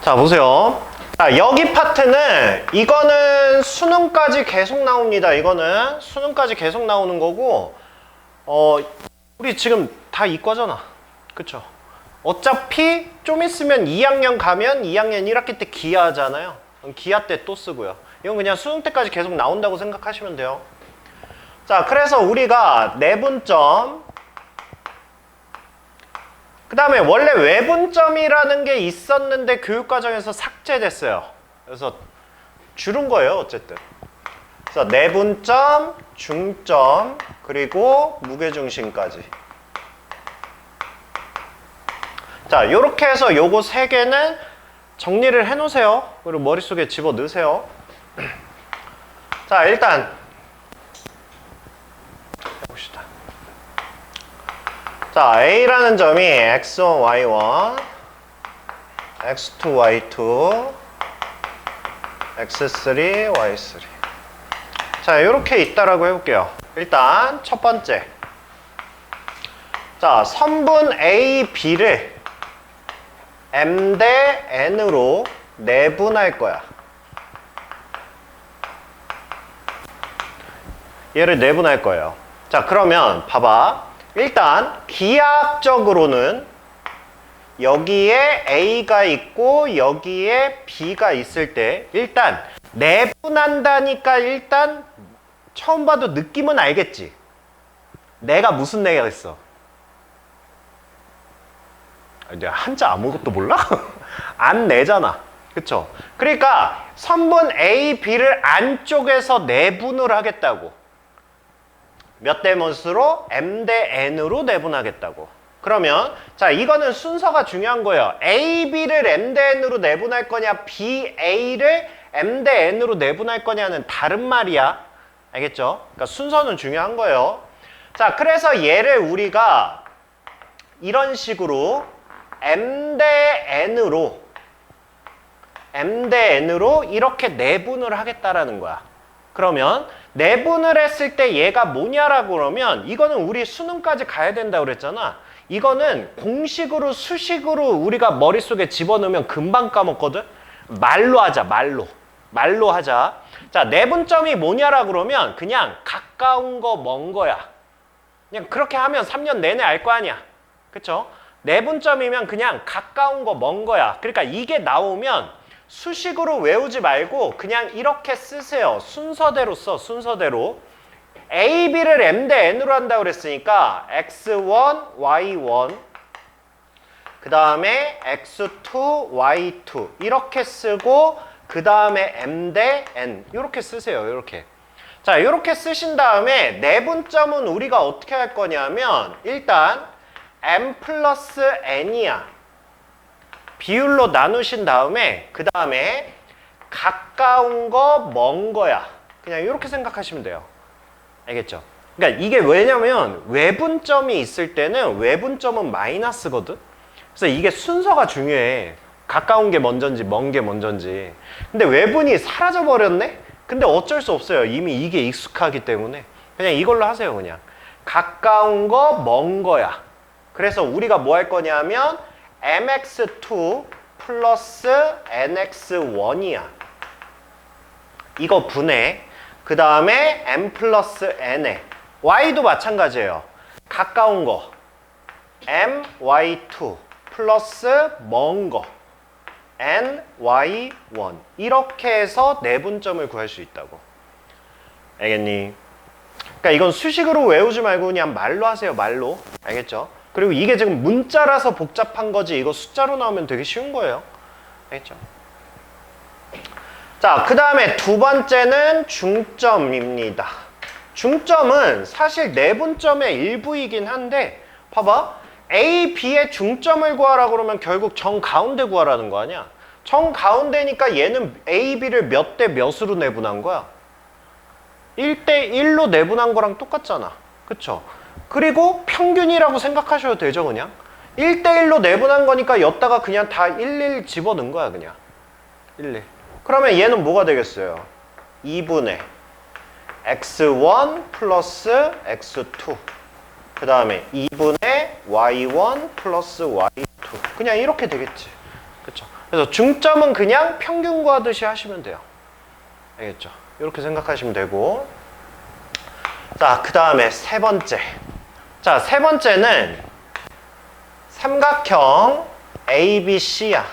자, 보세요. 자, 여기 파트는 이거는 수능까지 계속 나옵니다. 이거는 수능까지 계속 나오는 거고, 우리 지금 다 이과잖아. 그쵸? 어차피 좀 있으면 2학년 가면 2학년 1학기 때 기하잖아요. 기하 때 또 쓰고요. 이건 그냥 수능 때까지 계속 나온다고 생각하시면 돼요. 자, 그래서 우리가 내분점, 그 다음에 원래 외분점이라는 게 있었는데 교육과정에서 삭제됐어요. 그래서 줄은 거예요, 어쨌든. 그래서 내분점, 중점, 그리고 무게중심까지. 자, 요렇게 해서 요거 세 개는 정리를 해 놓으세요. 그리고 머릿속에 집어 넣으세요. 자, 일단 해봅시다. 자, A라는 점이 x1, y1, x2, y2, x3, y3. 자, 이렇게 있다라고 해볼게요. 일단 첫 번째. 자, 선분 A, B를 M 대 N으로 내분할 거야. 얘를 내분할 거예요. 자, 그러면 봐봐. 일단 기하학적으로는 여기에 A가 있고 여기에 B가 있을 때 일단 내분한다니까 일단 처음 봐도 느낌은 알겠지? 내가 무슨 내가 있어? 내가 한자 아무것도 몰라? 안 내잖아. 그쵸? 그러니까 선분 A, B를 안쪽에서 내분을 하겠다고. 몇 대 몇으로? M 대 N으로 내분하겠다고. 그러면 자, 이거는 순서가 중요한 거예요. A, B를 M 대 N으로 내분할 거냐, B, A를 M 대 N으로 내분할 거냐는 다른 말이야. 알겠죠? 그러니까 순서는 중요한 거예요. 자, 그래서 얘를 우리가 이런 식으로 M 대 N으로 이렇게 내분을 하겠다라는 거야. 그러면 내분을 했을 때 얘가 뭐냐라고 그러면 이거는 우리 수능까지 가야 된다고 그랬잖아. 이거는 공식으로 수식으로 우리가 머릿속에 집어넣으면 금방 까먹거든. 말로 하자. 말로 하자. 자, 내분점이 뭐냐라고 그러면 그냥 가까운 거 먼 거야. 그냥 그렇게 하면 3년 내내 알 거 아니야. 그쵸? 내분점이면 그냥 가까운 거 먼 거야. 그러니까 이게 나오면 수식으로 외우지 말고 그냥 이렇게 쓰세요. 순서대로 써. 순서대로. A, B를 M 대 N으로 한다고 그랬으니까 x1, y1 그 다음에 x2, y2 이렇게 쓰고 그 다음에 M 대 N 이렇게 쓰세요. 이렇게. 자, 이렇게 쓰신 다음에 내분점은 우리가 어떻게 할 거냐면 일단 M 플러스 N이야. 비율로 나누신 다음에 그 다음에 가까운 거 먼 거야. 그냥 이렇게 생각하시면 돼요. 알겠죠? 그러니까 이게 왜냐면 외분점이 있을 때는 외분점은 마이너스거든. 그래서 이게 순서가 중요해. 가까운 게 먼저인지 먼 게 먼저인지. 근데 외분이 사라져 버렸네? 근데 어쩔 수 없어요. 이미 이게 익숙하기 때문에 그냥 이걸로 하세요. 그냥 가까운 거 먼 거야. 그래서 우리가 뭐 할 거냐면 mx2 플러스 nx1이야. 이거 분해. 그 다음에 m 플러스 n에 y도 마찬가지예요. 가까운 거 my2 플러스 먼 거 ny1 이렇게 해서 내분점을 구할 수 있다고. 알겠니? 그러니까 이건 수식으로 외우지 말고 그냥 말로 하세요. 말로. 알겠죠? 그리고 이게 지금 문자라서 복잡한 거지 이거 숫자로 나오면 되게 쉬운 거예요. 알겠죠? 자, 그 다음에 두 번째는 중점입니다. 중점은 사실 내분점의 일부이긴 한데 봐봐. A, B의 중점을 구하라 그러면 결국 정가운데 구하라는 거 아니야? 정가운데니까 얘는 A, B를 몇 대 몇으로 내분한 거야? 1대 1로 내분한 거랑 똑같잖아. 그쵸? 그리고 평균이라고 생각하셔도 되죠, 그냥. 1대1로 내분한 거니까 여기다가 그냥 다 1, 집어넣은 거야, 그냥. 1, 그러면 얘는 뭐가 되겠어요? 2분의 x1 플러스 x2 그 다음에 2분의 y1 플러스 y2 그냥 이렇게 되겠지. 그쵸? 그래서 중점은 그냥 평균 구하듯이 하시면 돼요. 알겠죠? 이렇게 생각하시면 되고. 자, 그 다음에 세 번째. 자, 세 번째는 삼각형 ABC야.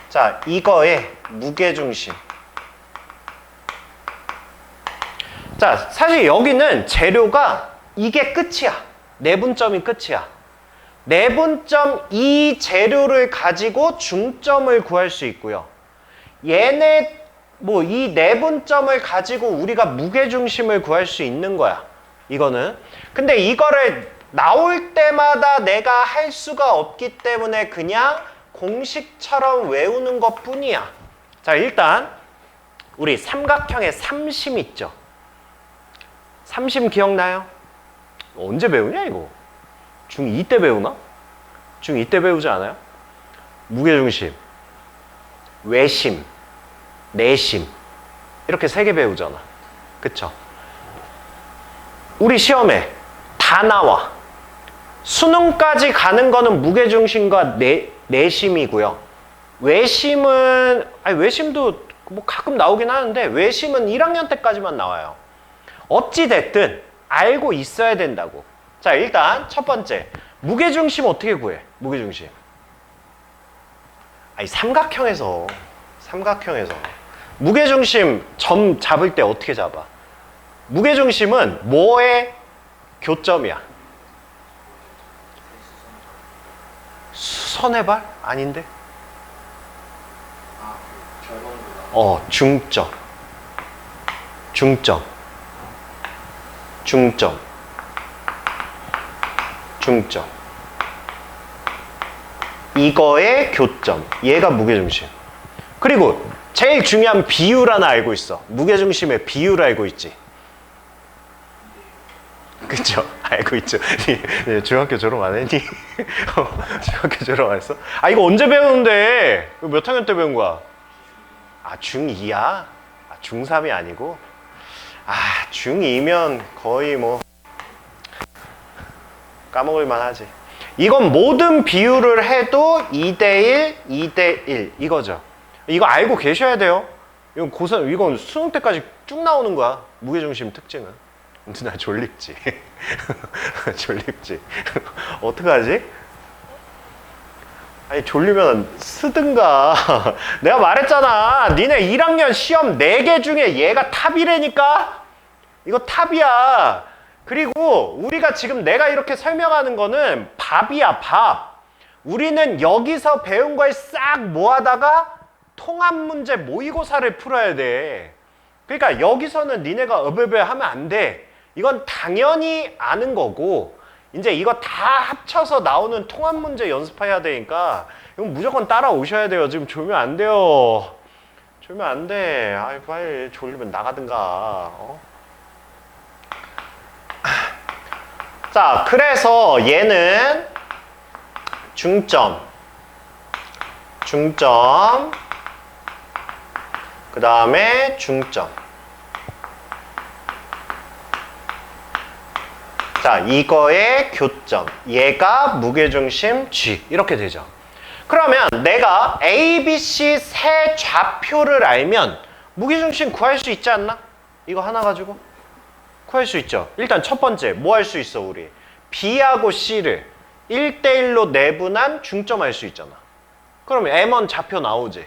자, 이거의 무게중심. 자, 사실 여기는 재료가 이게 끝이야. 내분점이 끝이야. 내분점 이 재료를 가지고 중점을 구할 수 있고요. 얘네 뭐 이 내분점을 가지고 우리가 무게중심을 구할 수 있는 거야. 이거는. 근데 이거를 나올 때마다 내가 할 수가 없기 때문에 그냥 공식처럼 외우는 것 뿐이야. 자, 일단 우리 삼각형의 삼심 있죠? 삼심 기억나요? 언제 배우냐 이거? 중2 때 배우나? 중2 때 배우지 않아요? 무게중심, 외심, 내심 이렇게 3개 배우잖아. 그쵸? 우리 시험에 다 나와. 수능까지 가는 거는 무게중심과 내심이고요. 외심은 외심도 뭐 가끔 나오긴 하는데 외심은 1학년 때까지만 나와요. 어찌됐든 알고 있어야 된다고. 자, 일단 첫 번째 무게중심 어떻게 구해? 무게중심 삼각형에서 무게중심 점 잡을 때 어떻게 잡아? 무게중심은 뭐의 교점이야? 수선의 발? 아닌데? 중점. 이거의 교점. 얘가 무게중심. 그리고 제일 중요한 비율 하나 알고 있어. 무게중심의 비율 알고 있지? 그쵸? 알고 있죠? 중학교 졸업 안 했니? 중학교 졸업 안 했어? 이거 언제 배우는데? 몇 학년 때 배운 거야? 중2야? 중3이 아니고? 중2면 거의 뭐 까먹을만 하지. 이건 모든 비율을 해도 2대1, 2대1 이거죠. 이거 알고 계셔야 돼요. 이건 수능 때까지 쭉 나오는 거야. 무게중심 특징은. 나 졸립지. 졸립지. 어떡하지? 졸리면 쓰든가. 내가 말했잖아. 니네 1학년 시험 4개 중에 얘가 탑이라니까? 이거 탑이야. 그리고 우리가 지금 내가 이렇게 설명하는 거는 밥이야, 밥. 우리는 여기서 배운 걸 싹 모아다가 통합 문제 모의고사를 풀어야 돼. 그러니까 여기서는 니네가 어베베 하면 안 돼. 이건 당연히 아는 거고, 이제 이거 다 합쳐서 나오는 통합 문제 연습해야 되니까 이건 무조건 따라오셔야 돼요. 지금 졸면 안 돼요. 졸면 안 돼. 빨리 졸리면 나가든가. 자, 그래서 얘는 중점, 그 다음에 중점. 자, 이거의 교점. 얘가 무게중심 G. 이렇게 되죠. 그러면 내가 A, B, C 세 좌표를 알면 무게중심 구할 수 있지 않나? 이거 하나 가지고? 구할 수 있죠. 일단 첫 번째, 뭐 할 수 있어, 우리? B하고 C를 1대1로 내분한 중점 할 수 있잖아. 그러면 M1 좌표 나오지.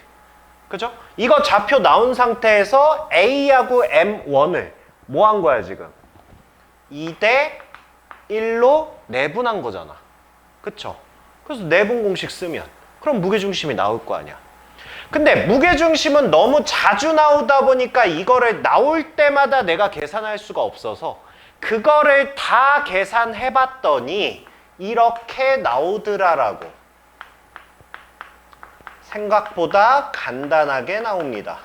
그죠? 이거 좌표 나온 상태에서 A하고 M1을 뭐 한 거야, 지금? 2대1로 내분한 거잖아. 그쵸? 그래서 내분 공식 쓰면 그럼 무게중심이 나올 거 아니야. 근데 무게중심은 너무 자주 나오다 보니까 이거를 나올 때마다 내가 계산할 수가 없어서 그거를 다 계산해 봤더니 이렇게 나오더라라고. 생각보다 간단하게 나옵니다.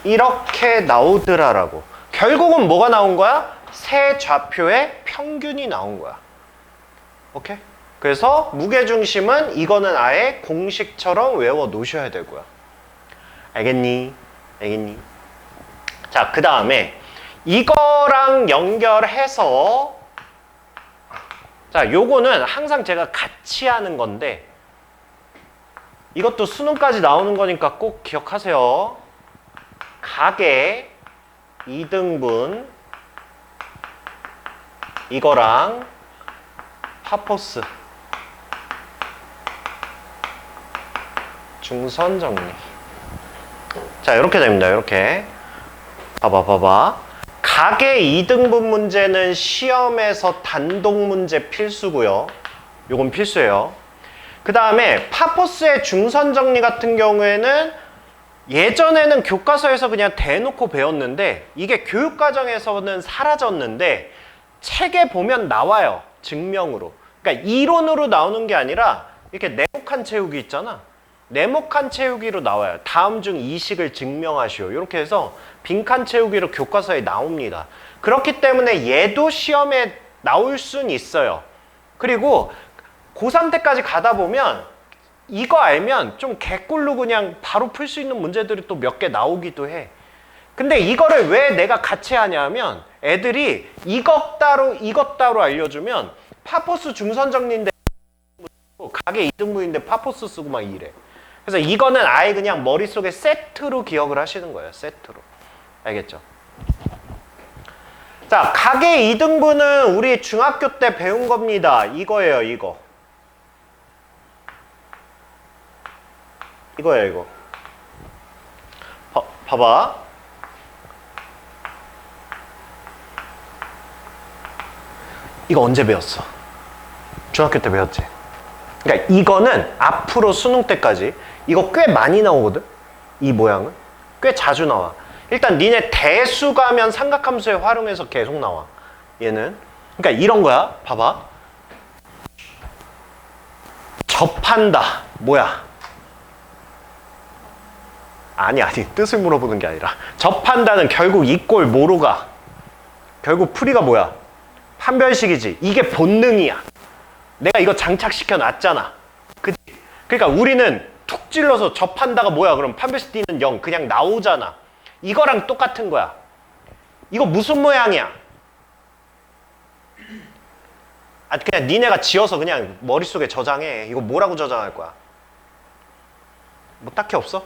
이렇게 나오더라라고. 결국은 뭐가 나온 거야? 세 좌표의 평균이 나온 거야. 오케이? 그래서 무게중심은 이거는 아예 공식처럼 외워 놓으셔야 되고요. 알겠니? 알겠니? 자, 그 다음에 이거랑 연결해서 자, 요거는 항상 제가 같이 하는 건데 이것도 수능까지 나오는 거니까 꼭 기억하세요. 각의 이등분 이거랑 파포스 중선 정리. 자, 이렇게 됩니다. 이렇게 봐봐. 각의 이등분 문제는 시험에서 단독 문제 필수고요. 요건 필수예요. 그 다음에 파포스의 중선 정리 같은 경우에는 예전에는 교과서에서 그냥 대놓고 배웠는데 이게 교육과정에서는 사라졌는데 책에 보면 나와요. 증명으로. 그러니까 이론으로 나오는 게 아니라 이렇게 네모칸 채우기 있잖아. 네모칸 채우기로 나와요. 다음 중 이 식을 증명하시오. 이렇게 해서 빈칸 채우기로 교과서에 나옵니다. 그렇기 때문에 얘도 시험에 나올 수는 있어요. 그리고 고3 때까지 가다 보면 이거 알면 좀 개꿀로 그냥 바로 풀 수 있는 문제들이 또 몇 개 나오기도 해. 근데 이거를 왜 내가 같이 하냐면 애들이 이것 따로 알려주면 파포스 중선 정리인데 각의 이등분인데 파포스 쓰고 막 이래. 그래서 이거는 아예 그냥 머릿속에 세트로 기억을 하시는 거예요. 세트로. 알겠죠? 자, 각의 이등분은 우리 중학교 때 배운 겁니다. 이거예요, 이거. 이거예요, 이거. 봐봐. 이거 언제 배웠어? 중학교 때 배웠지? 그러니까 이거는 앞으로 수능 때까지 이거 꽤 많이 나오거든? 이 모양은? 꽤 자주 나와. 일단 니네 대수 가면 삼각함수에 활용해서 계속 나와. 얘는. 그러니까 이런 거야. 봐봐. 접한다. 뭐야? 아니 뜻을 물어보는 게 아니라 접한다는 결국 이 꼴 뭐로 가? 결국 풀이가 뭐야? 판별식이지. 이게 본능이야. 내가 이거 장착시켜 놨잖아. 그치? 그러니까 우리는 툭 찔러서 접한다가 뭐야? 그럼 판별식 D는 0 그냥 나오잖아. 이거랑 똑같은 거야. 이거 무슨 모양이야? 아, 그냥 니네가 지어서 그냥 머릿속에 저장해. 이거 뭐라고 저장할 거야? 뭐 딱히 없어?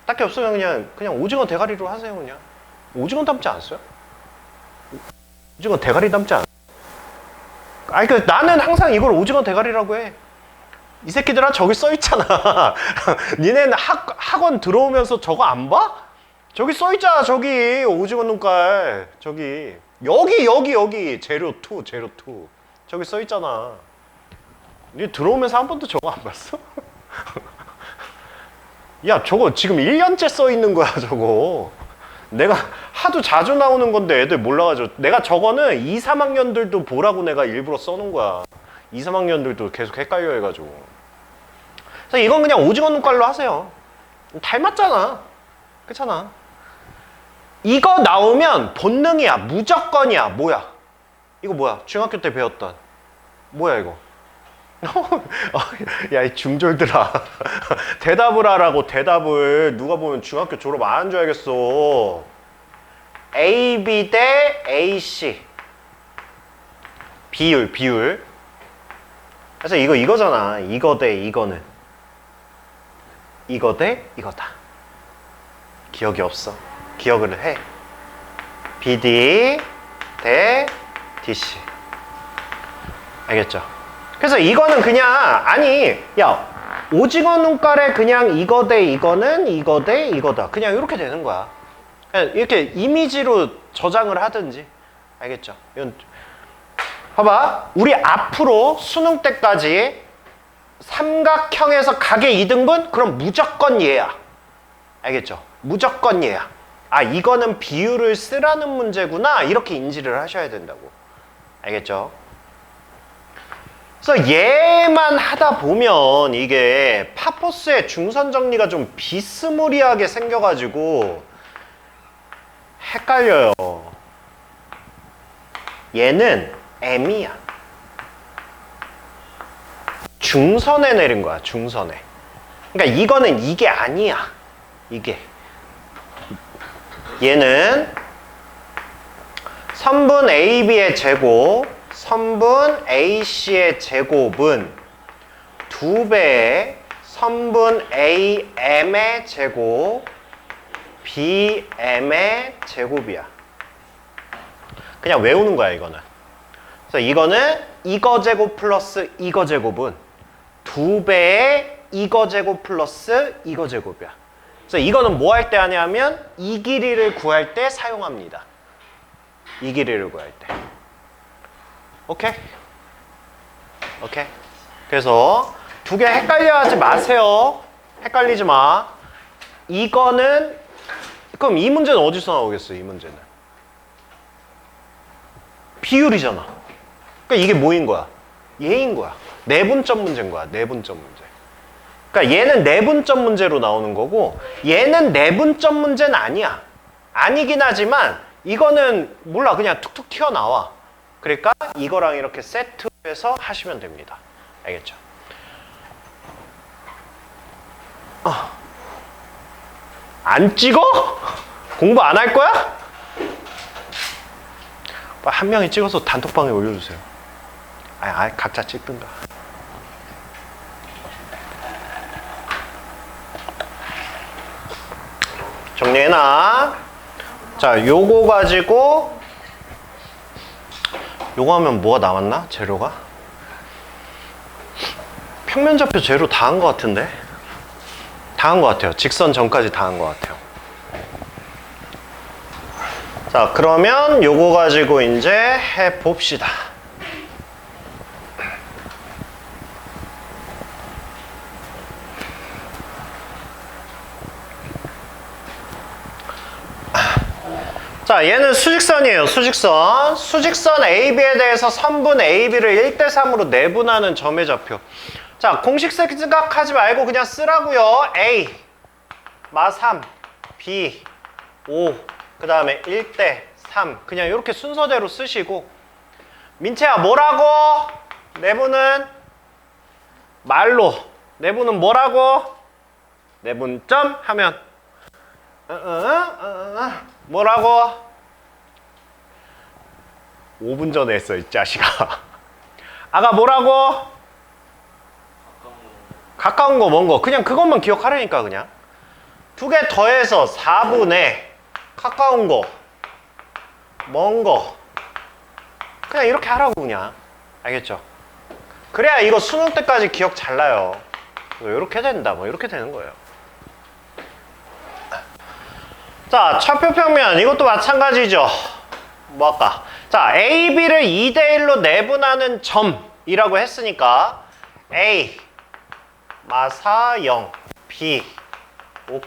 딱히 없으면 그냥 오징어 대가리로 하세요. 그냥 오징어 닮지 않았어요? 오징어 대가리 닮지 않았어요? 아니 나는 항상 이걸 오징어 대가리라고 해. 이 새끼들아 저기 써있잖아. 니네는 학원 들어오면서 저거 안 봐? 저기 써있잖아. 저기 오징어 눈깔 저기 여기 재료 2 저기 써있잖아. 니 들어오면서 한 번도 저거 안 봤어? 야 저거 지금 1년째 써있는 거야. 저거 내가 하도 자주 나오는 건데 애들 몰라가지고 내가 저거는 2, 3학년들도 보라고 내가 일부러 써놓은 거야. 2, 3학년들도 계속 헷갈려 해가지고. 그래서 이건 그냥 오징어 눈깔로 하세요. 닮았잖아. 그렇잖아. 이거 나오면 본능이야. 무조건이야. 뭐야? 이거 뭐야? 중학교 때 배웠던 뭐야 이거? 야 이 중졸들아. 대답을 하라고. 대답을 누가 보면 중학교 졸업 안 한 줄 알겠어. AB 대 AC 비율. 그래서 이거잖아. 이거 대 이거는 이거 대 이거다. 기억이 없어. 기억을 해. BD 대 DC. 알겠죠? 그래서 이거는 그냥 아니 야 오징어 눈깔에 그냥 이거 대 이거는 이거 대 이거다. 그냥 이렇게 되는 거야. 그냥 이렇게 이미지로 저장을 하든지. 알겠죠? 이건 봐봐. 우리 앞으로 수능 때까지 삼각형에서 각의 이등분? 그럼 무조건 얘야. 알겠죠? 무조건 얘야. 아 이거는 비율을 쓰라는 문제구나. 이렇게 인지를 하셔야 된다고. 알겠죠? 그래서 얘만 하다 보면 이게 파포스의 중선 정리가 좀 비스무리하게 생겨가지고 헷갈려요. 얘는 M이야. 중선에 내린 거야. 중선에. 그러니까 이거는 이게 아니야. 이게 얘는 선분 AB의 제곱, 선분 AC의 제곱은 2배의 선분 AM의 제곱, BM의 제곱이야. 그냥 외우는 거야, 이거는. 그래서 이거는 이거 제곱 플러스 이거 제곱은 2배의 이거 제곱 플러스 이거 제곱이야. 그래서 이거는 뭐 할 때 하냐면 이 길이를 구할 때 사용합니다. 이 길이를 구할 때. 오케이? 오케이? 그래서 두 개 헷갈려 하지 마세요. 헷갈리지 마. 이거는 그럼 이 문제는 어디서 나오겠어? 이 문제는 비율이잖아. 그러니까 이게 뭐인 거야? 얘인 거야. 내분점 문제인 거야. 내분점 문제. 그러니까 얘는 내분점 문제로 나오는 거고 얘는 내분점 문제는 아니야. 아니긴 하지만 이거는 몰라. 그냥 툭툭 튀어나와. 그러니까 이거랑 이렇게 세트해서 하시면 됩니다. 알겠죠? 안 찍어? 공부 안 할 거야? 한 명이 찍어서 단톡방에 올려주세요. 각자 찍든가. 정리해놔. 자, 요거 가지고 요거 하면 뭐가 남았나? 재료가? 평면좌표 재료 다 한 것 같은데? 다 한 것 같아요. 직선 전까지 다 한 것 같아요. 자, 그러면 요거 가지고 이제 해봅시다. 자, 얘는 수직선이에요. 수직선. 수직선 AB에 대해서 선분 AB를 1대3으로 내분하는 점의 좌표. 자, 공식 생각하지 말고 그냥 쓰라고요. A 마 3, B 5, 그 다음에 1대3. 그냥 이렇게 순서대로 쓰시고. 민채야, 뭐라고? 내분은 말로. 내분은 뭐라고? 내분점 하면 뭐라고? 5분 전에 했어, 이 자식아. 아가 뭐라고? 가까운 거, 먼 거. 그냥 그것만 기억하라니까, 그냥. 두 개 더해서 4분의 가까운 거, 먼 거. 그냥 이렇게 하라고, 그냥. 알겠죠? 그래야 이거 수능 때까지 기억 잘 나요. 이렇게 된다, 뭐, 이렇게 되는 거예요. 자, 좌표 평면. 이것도 마찬가지죠. 뭐 할까? 자, A, B를 2대1로 내분하는 점이라고 했으니까 A 마 4, 0, B 5,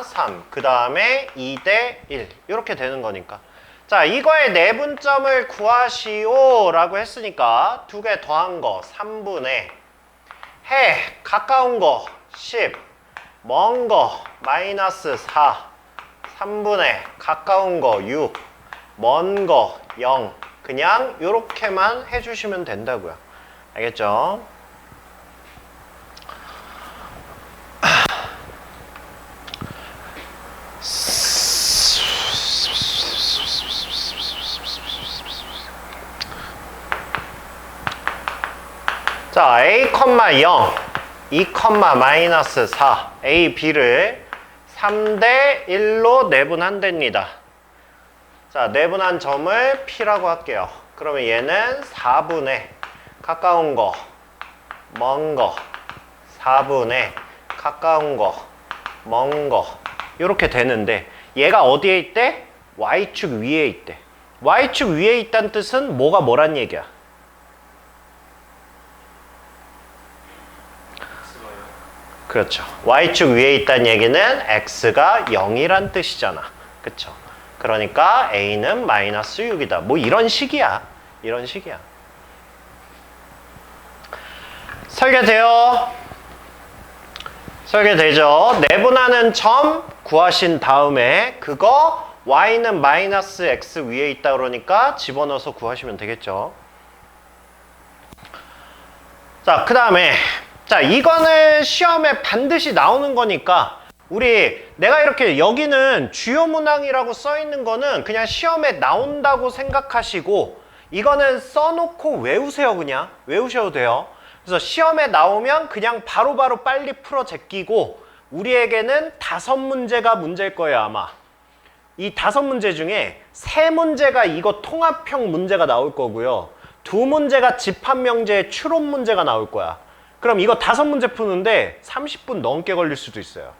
3. 그 다음에 2대1. 이렇게 되는 거니까. 자, 이거의 내분점을 구하시오 라고 했으니까 두 개 더한 거 3분의 해, 가까운 거 10, 먼 거 마이너스 4, 3분의 가까운 거 6, 먼 거 0. 그냥 요렇게만 해주시면 된다고요. 알겠죠? 자, A, 0, 2, 마이너스 4, A, B를 3대1로 내분한답니다. 자, 내분한 점을 P라고 할게요. 그러면 얘는 4분의 가까운 거, 먼 거, 4분의 가까운 거, 먼 거. 이렇게 되는데 얘가 어디에 있대? Y축 위에 있대. Y축 위에 있다는 뜻은 뭐가 뭐란 얘기야? 그렇죠. Y축 위에 있다는 얘기는 X가 0이란 뜻이잖아. 그쵸? 그러니까 A는 마이너스 6이다. 뭐 이런 식이야. 이런 식이야. 설계돼요? 설계되죠? 내분하는 점 구하신 다음에 그거 Y는 마이너스 X 위에 있다 그러니까 집어넣어서 구하시면 되겠죠. 자, 그 다음에 자, 이거는 시험에 반드시 나오는 거니까 내가 이렇게 여기는 주요 문항이라고 써 있는 거는 그냥 시험에 나온다고 생각하시고 이거는 써놓고 외우세요. 그냥 외우셔도 돼요. 그래서 시험에 나오면 그냥 바로바로 빨리 풀어 제끼고 우리에게는 5문제가 문제일 거예요. 아마 이 5문제 중에 3문제가 이거 통합형 문제가 나올 거고요. 2문제가 집합명제의 추론 문제가 나올 거야. 그럼 이거 5문제 푸는데 30분 넘게 걸릴 수도 있어요.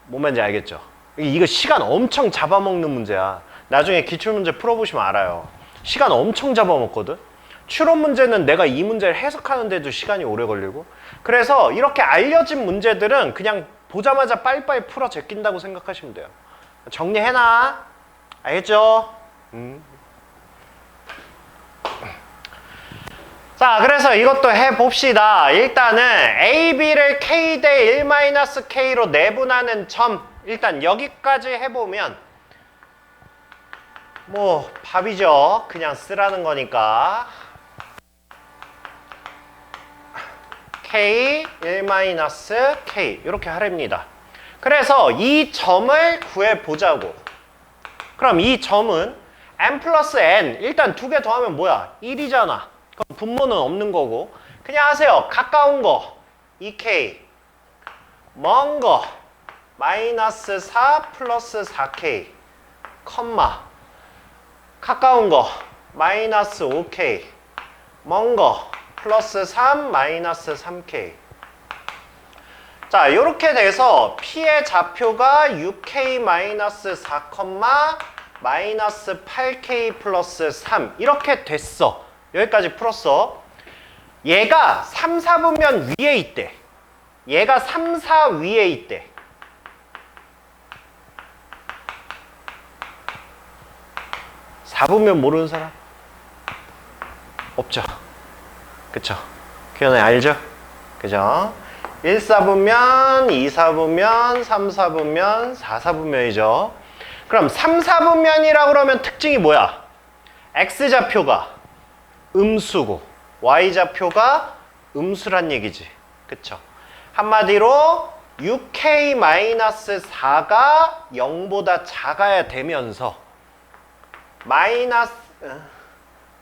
뭔 말인지 알겠죠? 이거 시간 엄청 잡아먹는 문제야. 나중에 기출문제 풀어보시면 알아요. 시간 엄청 잡아먹거든? 추론 문제는 내가 이 문제를 해석하는데도 시간이 오래 걸리고. 그래서 이렇게 알려진 문제들은 그냥 보자마자 빨리빨리 풀어 제낀다고 생각하시면 돼요. 정리해놔. 알겠죠? 자, 그래서 이것도 해봅시다. 일단은 A, B를 K 대 1-K로 내분하는 점, 일단 여기까지 해보면 뭐 밥이죠. 그냥 쓰라는 거니까. K, 1-K 이렇게 하랍니다. 그래서 이 점을 구해보자고. 그럼 이 점은 n 플러스 n, 일단 2개 더하면 뭐야? 1이잖아. 그럼 분모는 없는 거고 그냥 하세요. 가까운 거 2k, 먼 거 마이너스 4 플러스 4k, 컴마 가까운 거 마이너스 5k, 먼 거 플러스 3 마이너스 3k. 자, 이렇게 돼서 P의 좌표가 6k 마이너스 4, 마이너스 8k 플러스 3 이렇게 됐어. 여기까지 풀었어. 얘가 3, 4분면 위에 있대. 얘가 3, 4 위에 있대. (4분면) 모르는 사람? 없죠. 그쵸? 기현이 알죠? 그죠? 1, 4분면, 2, 4분면, 3, 4분면, 4, 4분면이죠. 그럼 3, 4분면이라고 그러면 특징이 뭐야? X좌표가 음수고 Y좌표가 음수란 얘기지. 그쵸? 한마디로 6k-4가 0보다 작아야 되면서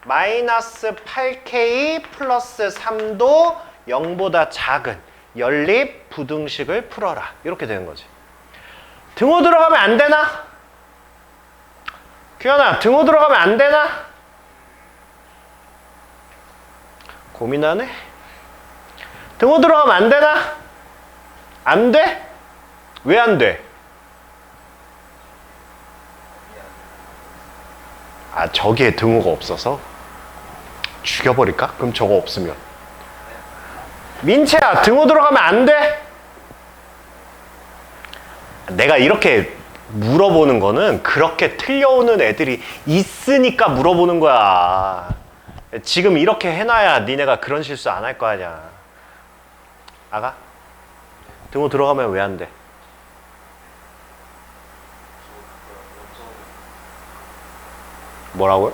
마이너스 8k 플러스 3도 0보다 작은 연립 부등식을 풀어라. 이렇게 되는 거지. 등호 들어가면 안 되나? 규현아, 등호 들어가면 안 되나? 고민하네? 등호 들어가면 안 되나? 안 돼? 왜 안 돼? 아, 저기에 등호가 없어서? 죽여버릴까? 그럼 저거 없으면. 민채야, 등호 들어가면 안 돼? 내가 이렇게 물어보는 거는 그렇게 틀려오는 애들이 있으니까 물어보는 거야. 지금 이렇게 해놔야 니네가 그런 실수 안 할 거 아니야. 아가? 등호 들어가면 왜 안 돼? 뭐라고요?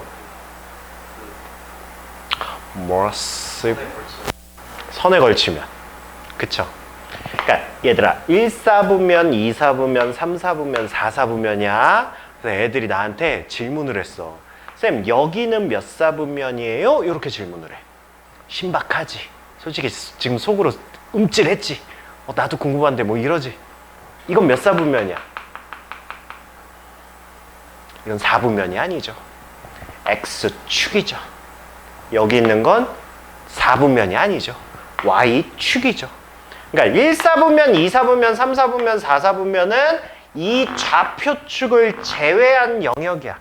뭐라스 선에 걸치면. 그쵸? 그러니까 얘들아 1, 4분면, 2, 4분면, 3, 4분면, 4, 4분면이야. 그래서 애들이 나한테 질문을 했어. 쌤, 여기는 몇 4분면이에요? 이렇게 질문을 해. 신박하지? 솔직히 지금 속으로 움찔했지? 나도 궁금한데 뭐 이러지? 이건 몇 4분면이야? 이건 4분면이 아니죠. X축이죠. 여기 있는 건 4분면이 아니죠. Y축이죠. 그러니까 1, 4분면, 2, 4분면, 3, 4분면, 4, 4분면은 이 좌표축을 제외한 영역이야.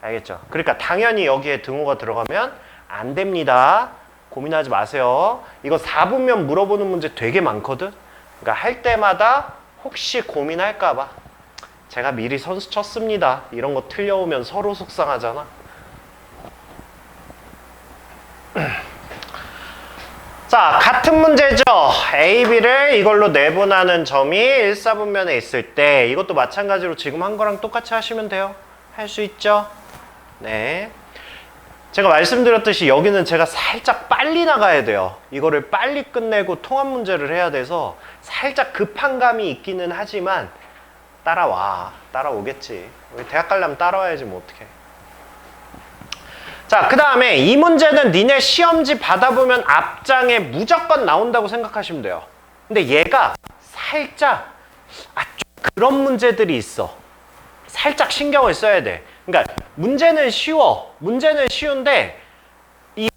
알겠죠? 그러니까 당연히 여기에 등호가 들어가면 안 됩니다. 고민하지 마세요. 이거 4분면 물어보는 문제 되게 많거든? 그러니까 할 때마다 혹시 고민할까봐 제가 미리 선수 쳤습니다. 이런 거 틀려오면 서로 속상하잖아. 자, 같은 문제죠. A, B를 이걸로 내분하는 점이 1, 4분면에 있을 때 이것도 마찬가지로 지금 한 거랑 똑같이 하시면 돼요. 할 수 있죠? 네. 제가 말씀드렸듯이 여기는 제가 살짝 빨리 나가야 돼요. 이거를 빨리 끝내고 통합 문제를 해야 돼서 살짝 급한 감이 있기는 하지만 따라오겠지. 우리 대학 가려면 따라와야지 뭐 어떡해. 자, 그 다음에 이 문제는 니네 시험지 받아보면 앞장에 무조건 나온다고 생각하시면 돼요. 근데 얘가 살짝 좀 그런 문제들이 있어. 살짝 신경을 써야 돼. 그러니까 문제는 쉬워. 문제는 쉬운데 이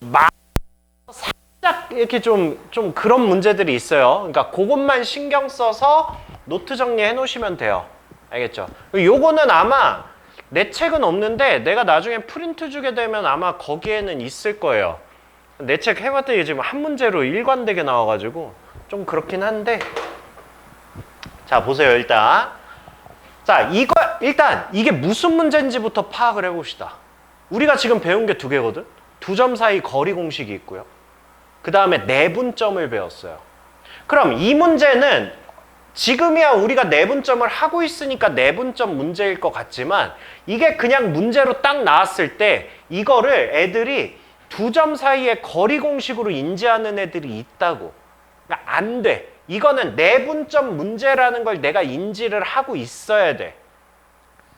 살짝 이렇게 좀 그런 문제들이 있어요. 그러니까 그것만 신경 써서 노트 정리해 놓으시면 돼요. 알겠죠? 요거는 아마 내 책은 없는데 내가 나중에 프린트 주게 되면 아마 거기에는 있을 거예요. 내 책 해봤더니 지금 한 문제로 일관되게 나와가지고 좀 그렇긴 한데, 자 보세요. 일단 일단 이게 무슨 문제인지부터 파악을 해봅시다. 우리가 지금 배운 게 2개거든. 2점 사이 거리 공식이 있고요. 그 다음에 내분점을 배웠어요. 그럼 이 문제는 지금이야 우리가 내분점을 하고 있으니까 내분점 문제일 것 같지만, 이게 그냥 문제로 딱 나왔을 때 이거를 애들이 2점 사이의 거리 공식으로 인지하는 애들이 있다고. 그러니까 안 돼. 이거는 내분점 문제라는 걸 내가 인지를 하고 있어야 돼.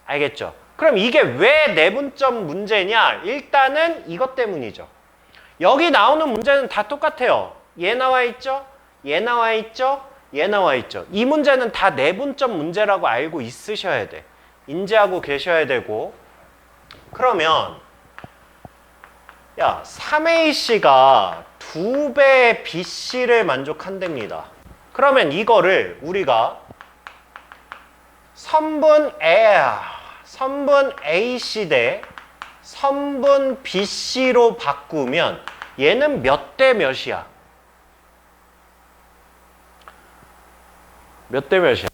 알겠죠? 그럼 이게 왜 내분점 문제냐? 일단은 이것 때문이죠. 여기 나오는 문제는 다 똑같아요. 얘 나와 있죠? 얘 나와 있죠? 얘 나와 있죠. 이 문제는 다 내분점 문제라고 알고 있으셔야 돼. 인지하고 계셔야 되고. 그러면 야, 3AC가 2배의 BC를 만족한답니다. 그러면 이거를 우리가 선분 AC 대 선분 BC로 바꾸면 얘는 몇 대 몇이야? 몇 대 몇이야?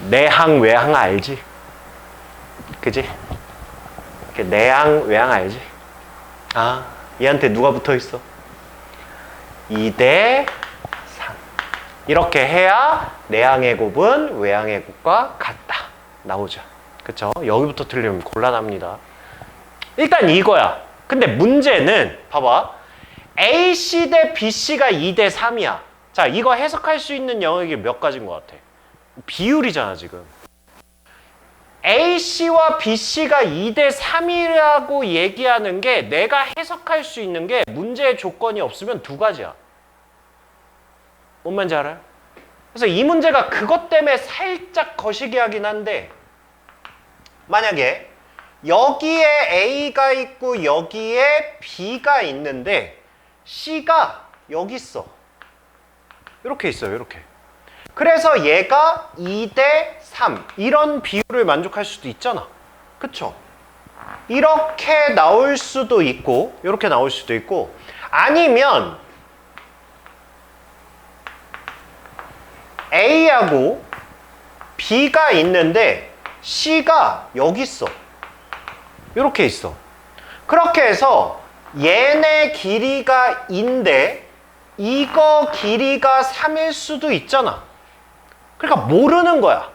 내항 외항 알지? 그지? 내항 외항 알지? 아, 얘한테 누가 붙어 있어? 2대 3. 이렇게 해야 내항의 곱은 외항의 곱과 같다. 나오죠. 그쵸? 여기부터 틀리면 곤란합니다. 일단 이거야. 근데 문제는 봐봐. AC 대 BC가 2대 3이야. 자, 이거 해석할 수 있는 영역이 몇 가지인 것 같아? 비율이잖아, 지금. AC와 BC가 2대 3이라고 얘기하는 게 내가 해석할 수 있는 게 문제의 조건이 없으면 2가지야. 뭔 말인지 알아요? 그래서 이 문제가 그것 때문에 살짝 거시기하긴 한데, 만약에 여기에 A가 있고 여기에 B가 있는데 C가 여기 있어. 이렇게 있어요. 이렇게. 그래서 얘가 2대 3 이런 비율을 만족할 수도 있잖아. 그쵸? 이렇게 나올 수도 있고 이렇게 나올 수도 있고, 아니면 A하고 B가 있는데 C가 여기 있어. 이렇게 있어. 그렇게 해서 얘네 길이가 2인데 이거 길이가 3일 수도 있잖아. 그러니까 모르는 거야.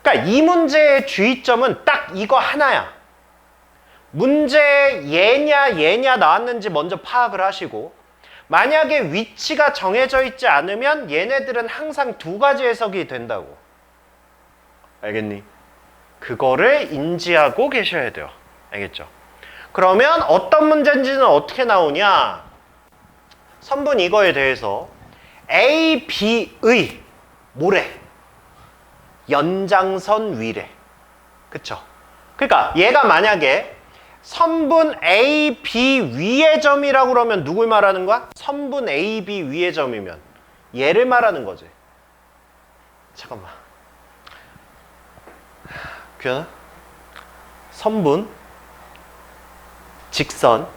그러니까 이 문제의 주의점은 딱 이거 하나야. 문제 얘냐 나왔는지 먼저 파악을 하시고, 만약에 위치가 정해져 있지 않으면 얘네들은 항상 2가지 해석이 된다고. 알겠니? 그거를 인지하고 계셔야 돼요. 알겠죠? 그러면 어떤 문제인지는 어떻게 나오냐? 선분 이거에 대해서 A, B의 뭐래? 연장선 위래. 그쵸? 그러니까 얘가 만약에 선분 A, B 위의 점이라고 그러면 누굴 말하는 거야? 선분 A, B 위의 점이면 얘를 말하는 거지. 잠깐만. 규현아? 선분, 직선,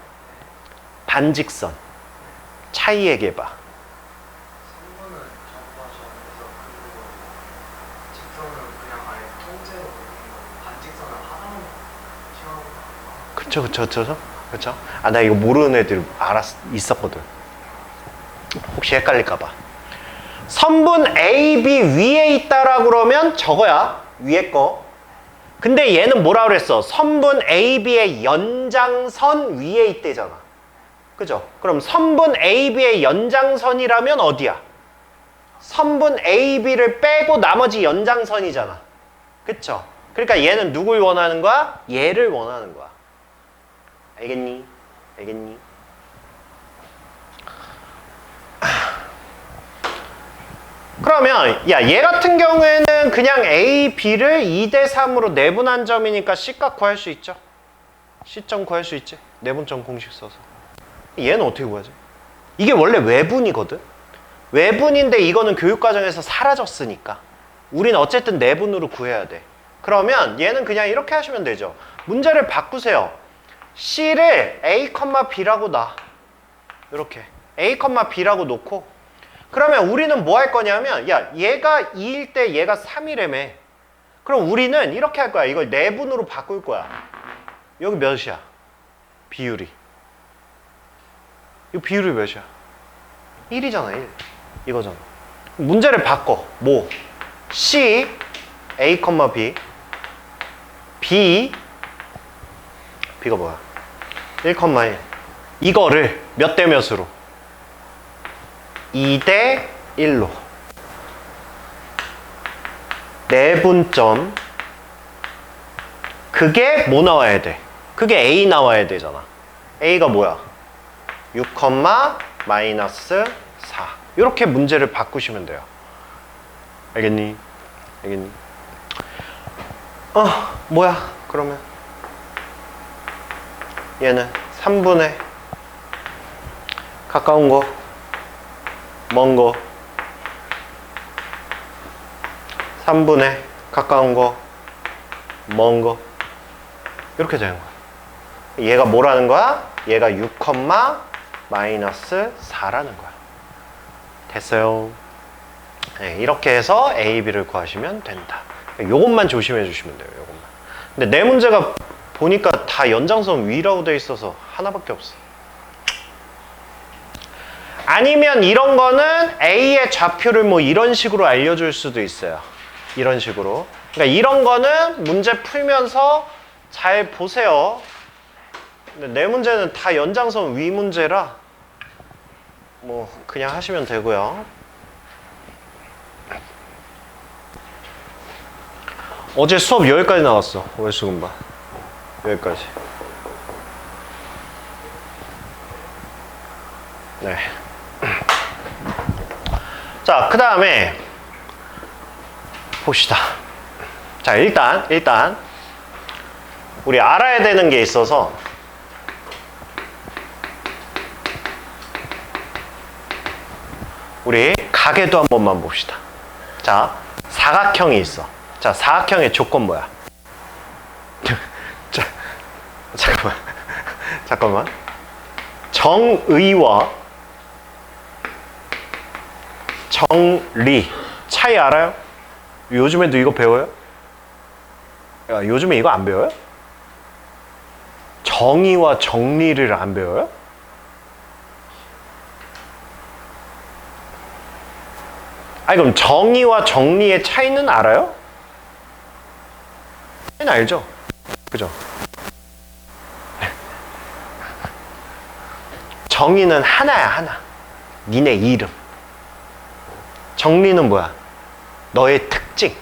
반직선 차이 얘기해봐. 선분은 접하셔서 그리고 직선은 그냥 아예 통째로 그리는 거고 반직선은 하나만 튀어나오는 거. 그쵸. 아, 나 이거 모르는 애들 있었거든. 혹시 헷갈릴까봐. 선분 A, B 위에 있다라고 그러면 저거야. 위에 거. 근데 얘는 뭐라 그랬어? 선분 AB의 연장선 위에 있대잖아. 그죠? 그럼 선분 AB의 연장선이라면 어디야? 선분 AB를 빼고 나머지 연장선이잖아. 그쵸? 그러니까 얘는 누굴 원하는 거야? 얘를 원하는 거야. 알겠니? 알겠니? 그러면 야, 얘 같은 경우에는 그냥 A, B를 2대3으로 내분한 점이니까 C값 구할 수 있죠. C점 구할 수 있지. 내분점 공식 써서. 얘는 어떻게 구하지? 이게 원래 외분이거든. 외분인데 이거는 교육과정에서 사라졌으니까 우리는 어쨌든 내분으로 구해야 돼. 그러면 얘는 그냥 이렇게 하시면 되죠. 문제를 바꾸세요. C를 A, B라고 놔. 이렇게 A, B라고 놓고, 그러면 우리는 뭐 할 거냐면, 야, 얘가 2일 때 얘가 3이라며. 그럼 우리는 이렇게 할 거야. 이걸 내분으로 바꿀 거야. 여기 몇이야? 비율이. 이 비율이 몇이야? 1이잖아, 1. 이거잖아. 문제를 바꿔. 뭐? C, A, B. B, B가 뭐야? 1, 1. 이거를 몇 대 몇으로? 2대 1로. 내분점. 그게 뭐 나와야 돼? 그게 A 나와야 되잖아. A가 뭐야? 6, 마이너스 4. 이렇게 문제를 바꾸시면 돼요. 알겠니? 알겠니? 뭐야? 그러면 얘는 3분의 가까운 거, 먼 거, 3분의 가까운 거, 먼 거, 이렇게 되는 거야. 얘가 뭐라는 거야? 얘가 6, 마이너스 4라는 거야. 됐어요. 네, 이렇게 해서 A, B를 구하시면 된다. 요것만 조심해 주시면 돼요. 요것만. 근데 내 문제가 보니까 다 연장선 위라고 돼 있어서 하나밖에 없어. 아니면 이런 거는 A의 좌표를 뭐 이런 식으로 알려줄 수도 있어요. 이런 식으로. 그러니까 이런 거는 문제 풀면서 잘 보세요. 근데 내 문제는 다 연장선 위 문제라 뭐 그냥 하시면 되고요. 어제 수업 여기까지 나왔어. 월수금반 여기까지. 네. 자, 그 다음에 봅시다. 자, 일단 우리 알아야 되는 게 있어서 우리 가계도 한 번만 봅시다. 자, 사각형이 있어. 자, 사각형의 조건 뭐야? 자, 잠깐만. 정의와 정리 차이 알아요? 요즘에도 이거 배워요? 야, 요즘에 이거 안 배워요? 정의와 정리를 안 배워요? 아니, 그럼 정의와 정리의 차이는 알아요? 차이는 알죠? 그죠? 정의는 하나야, 하나. 니네 이름. 정리는 뭐야? 너의 특징.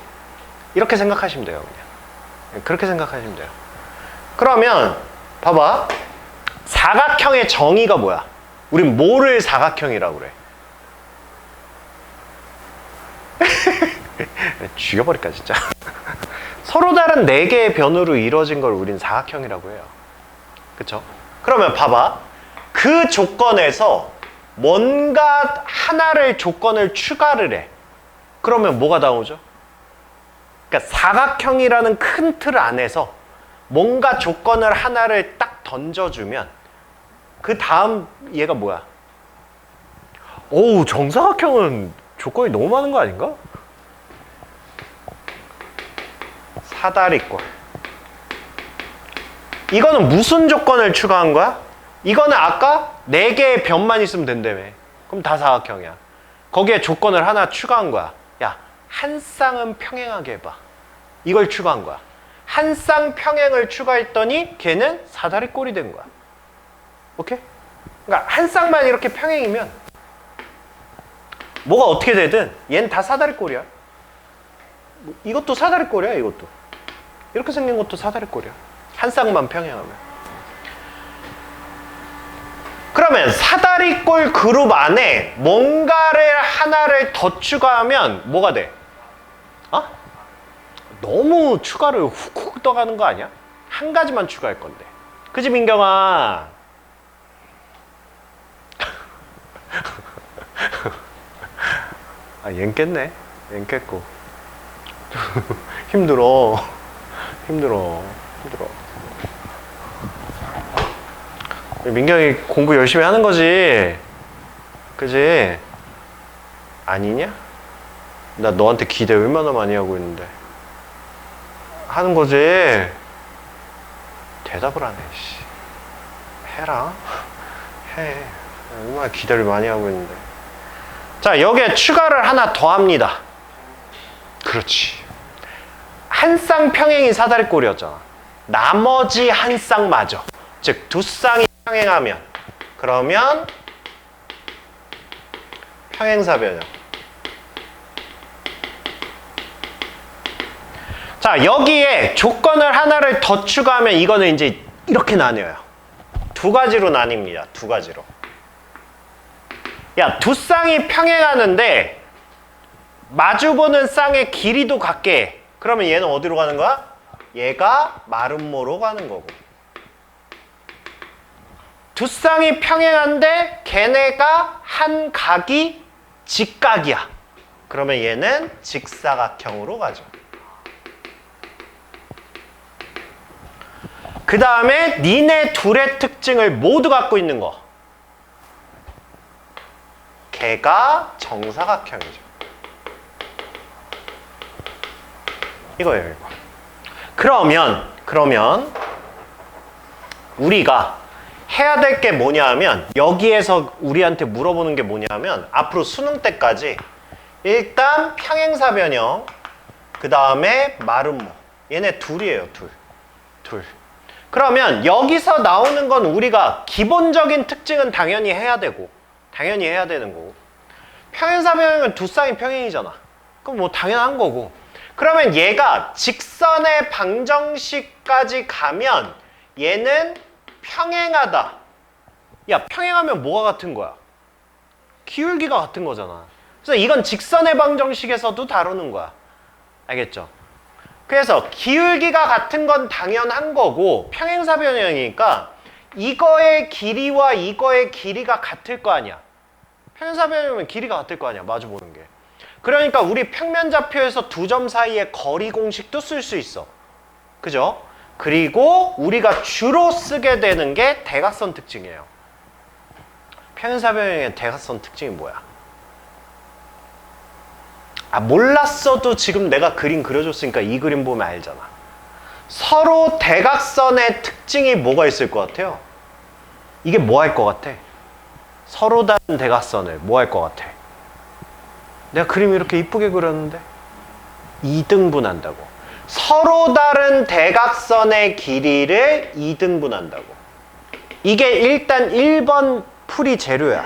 이렇게 생각하시면 돼요, 그냥. 그렇게 생각하시면 돼요. 그러면 봐봐. 사각형의 정의가 뭐야? 우린 뭐를 사각형이라고 그래? 죽여버릴까 진짜. 서로 다른 4개의 변으로 이루어진 걸 우린 사각형이라고 해요. 그쵸? 그러면 봐봐. 그 조건에서 뭔가 하나를 조건을 추가를 해. 그러면 뭐가 나오죠? 그러니까 사각형이라는 큰 틀 안에서 뭔가 조건을 하나를 딱 던져주면 그 다음 얘가 뭐야? 오우, 정사각형은 조건이 너무 많은 거 아닌가? 사다리꼴. 이거는 무슨 조건을 추가한 거야? 이거는 아까 4개의 변만 있으면 된다며. 그럼 다 사각형이야. 거기에 조건을 하나 추가한 거야. 야, 한 쌍은 평행하게 해봐. 이걸 추가한 거야. 한 쌍평행을 추가했더니 걔는 사다리꼴이 된 거야. 오케이? 그러니까 한 쌍만 이렇게 평행이면 뭐가 어떻게 되든 얘는 다 사다리꼴이야. 이것도 사다리꼴이야. 이것도 이렇게 생긴 것도 사다리꼴이야. 한 쌍만 평행하면. 그러면 사다리꼴 그룹 안에 뭔가를 하나를 더 추가하면 뭐가 돼? 어? 너무 추가를 훅훅 떠가는 거 아니야? 한 가지만 추가할 건데. 그지 민경아? 아, 얜 깼네. 얜 깼고. 힘들어. 힘들어. 민경이 공부 열심히 하는 거지. 그지? 아니냐? 나 너한테 기대 얼마나 많이 하고 있는데. 하는 거지. 대답을 안 해. 씨. 해라. 해. 얼마나 기대를 많이 하고 있는데. 자, 여기에 추가를 하나 더 합니다. 그렇지. 한 쌍평행이 사다리꼴이었잖아. 나머지 한 쌍마저. 즉, 두 쌍이 평행하면. 그러면 평행사변형. 자, 여기에 조건을 하나를 더 추가하면 이거는 이제 이렇게 나뉘어요. 두 가지로 나뉩니다. 두 가지로. 야, 두 쌍이 평행하는데 마주보는 쌍의 길이도 같게 해. 그러면 얘는 어디로 가는 거야? 얘가 마름모로 가는 거고. 두 쌍이 평행한데 걔네가 한 각이 직각이야. 그러면 얘는 직사각형으로 가죠. 그 다음에 니네 둘의 특징을 모두 갖고 있는 거. 걔가 정사각형이죠. 이거예요, 이거. 그러면 우리가 해야 될 게 뭐냐 하면 여기에서 우리한테 물어보는 게 뭐냐 하면 앞으로 수능 때까지 일단 평행사변형, 그 다음에 마름모. 얘네 둘이에요, 둘. 그러면 여기서 나오는 건 우리가 기본적인 특징은 당연히 해야 되고, 당연히 해야 되는 거고. 평행사변형은 두 쌍이 평행이잖아. 그럼 뭐 당연한 거고. 그러면 얘가 직선의 방정식까지 가면 얘는 평행하다. 야, 평행하면 뭐가 같은 거야? 기울기가 같은 거잖아. 그래서 이건 직선의 방정식에서도 다루는 거야. 알겠죠? 그래서 기울기가 같은 건 당연한 거고 평행사변형이니까 이거의 길이와 이거의 길이가 같을 거 아니야. 평행사변형이면 길이가 같을 거 아니야. 마주보는 게. 그러니까 우리 평면좌표에서 두 점 사이의 거리 공식도 쓸 수 있어. 그죠? 그리고 우리가 주로 쓰게 되는 게 대각선 특징이에요. 평행사변형의 대각선 특징이 뭐야? 아, 몰랐어도 지금 내가 그림 그려줬으니까 이 그림 보면 알잖아. 서로 대각선의 특징이 뭐가 있을 것 같아요? 이게 뭐 할 것 같아? 서로 다른 대각선을 뭐 할 것 같아? 내가 그림 이렇게 이쁘게 그렸는데 2등분한다고. 서로 다른 대각선의 길이를 2등분한다고. 이게 일단 1번 풀이 재료야.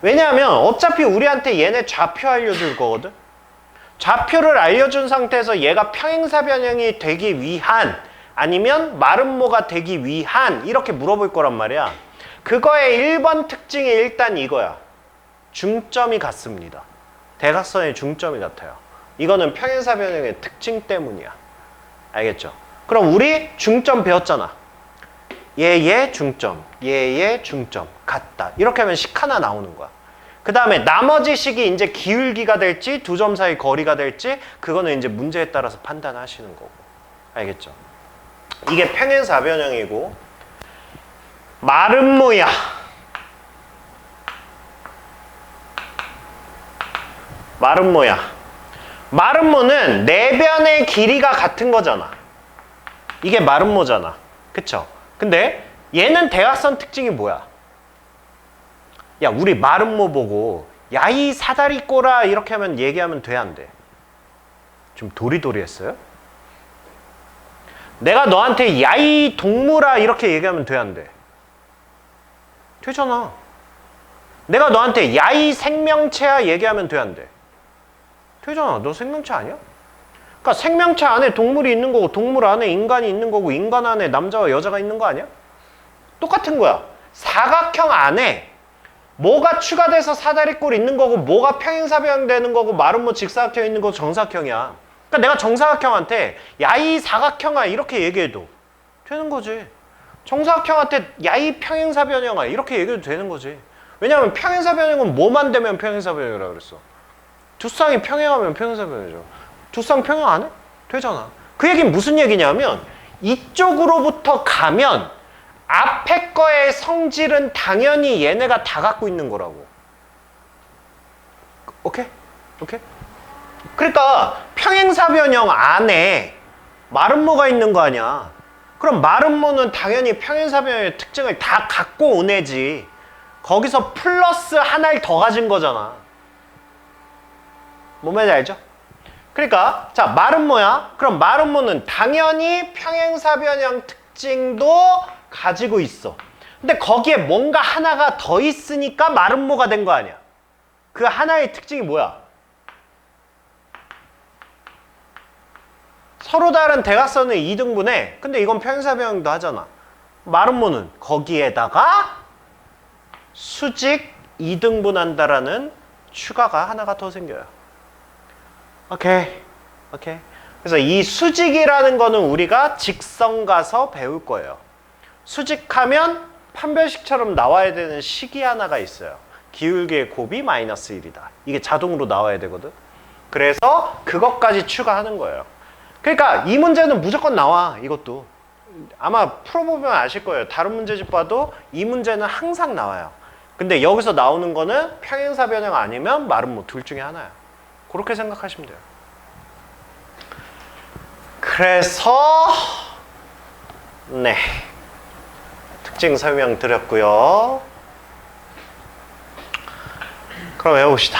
왜냐하면 어차피 우리한테 얘네 좌표 알려줄 거거든. 좌표를 알려준 상태에서 얘가 평행사변형이 되기 위한 아니면 마름모가 되기 위한 이렇게 물어볼 거란 말이야. 그거의 1번 특징이 일단 이거야. 중점이 같습니다. 대각선의 중점이 같아요. 이거는 평행사변형의 특징 때문이야. 알겠죠? 그럼 우리 중점 배웠잖아. 얘의 중점, 얘의 중점 같다. 이렇게 하면 식 하나 나오는 거야. 그 다음에 나머지 식이 이제 기울기가 될지 두 점 사이 거리가 될지 그거는 이제 문제에 따라서 판단하시는 거고. 알겠죠? 이게 평행사변형이고 마름모야. 마름모는 내변의 길이가 같은 거잖아. 이게 마름모잖아. 그쵸? 근데 얘는 대각선 특징이 뭐야? 야, 우리 마름모 보고 야, 이 사다리꼴아 이렇게 하면 얘기하면 돼, 안 돼? 좀 도리도리했어요? 내가 너한테 야 이 동물아 이렇게 얘기하면 돼, 안 돼? 되잖아. 내가 너한테 야 이 생명체야 얘기하면 돼, 안 돼? 되잖아. 너 생명체 아니야? 그러니까 생명체 안에 동물이 있는 거고 동물 안에 인간이 있는 거고 인간 안에 남자와 여자가 있는 거 아니야? 똑같은 거야. 사각형 안에 뭐가 추가돼서 사다리꼴 있는 거고 뭐가 평행사변형 되는 거고 마름모 직사각형 있는 거고 정사각형이야. 그러니까 내가 정사각형한테 야 이 사각형아 이렇게 얘기해도 되는 거지. 정사각형한테 야 이 평행사변형아 이렇게 얘기해도 되는 거지. 왜냐하면 평행사변형은 뭐만 되면 평행사변형이라고 그랬어. 두 쌍이 평행하면 평행사변형이죠. 두 쌍 평행 안 해? 되잖아. 그 얘기는 무슨 얘기냐면 이쪽으로부터 가면 앞에 거의 성질은 당연히 얘네가 다 갖고 있는 거라고. 오케이? 오케이? 그러니까 평행사변형 안에 마름모가 있는 거 아니야. 그럼 마름모는 당연히 평행사변형의 특징을 다 갖고 온 애지. 거기서 플러스 하나를 더 가진 거잖아. 뭔 말인지 알죠? 그러니까 자 마름모야. 그럼 마름모는 당연히 평행사변형 특징도 가지고 있어. 근데 거기에 뭔가 하나가 더 있으니까 마름모가 된 거 아니야. 그 하나의 특징이 뭐야? 서로 다른 대각선을 이등분해. 근데 이건 평행사변형도 하잖아. 마름모는 거기에다가 수직 이등분한다라는 추가가 하나가 더 생겨요. 오케이. 오케이. 그래서 이 수직이라는 거는 우리가 직선 가서 배울 거예요. 수직하면 판별식처럼 나와야 되는 식이 하나가 있어요. 기울기의 곱이 마이너스 1이다. 이게 자동으로 나와야 되거든. 그래서 그것까지 추가하는 거예요. 그러니까 이 문제는 무조건 나와. 이것도. 아마 풀어보면 아실 거예요. 다른 문제집 봐도 이 문제는 항상 나와요. 근데 여기서 나오는 거는 평행사변형 아니면 마름모 둘 중에 하나야. 그렇게 생각하시면 돼요. 그래서 네. 특징 설명 드렸고요. 그럼 외워봅시다.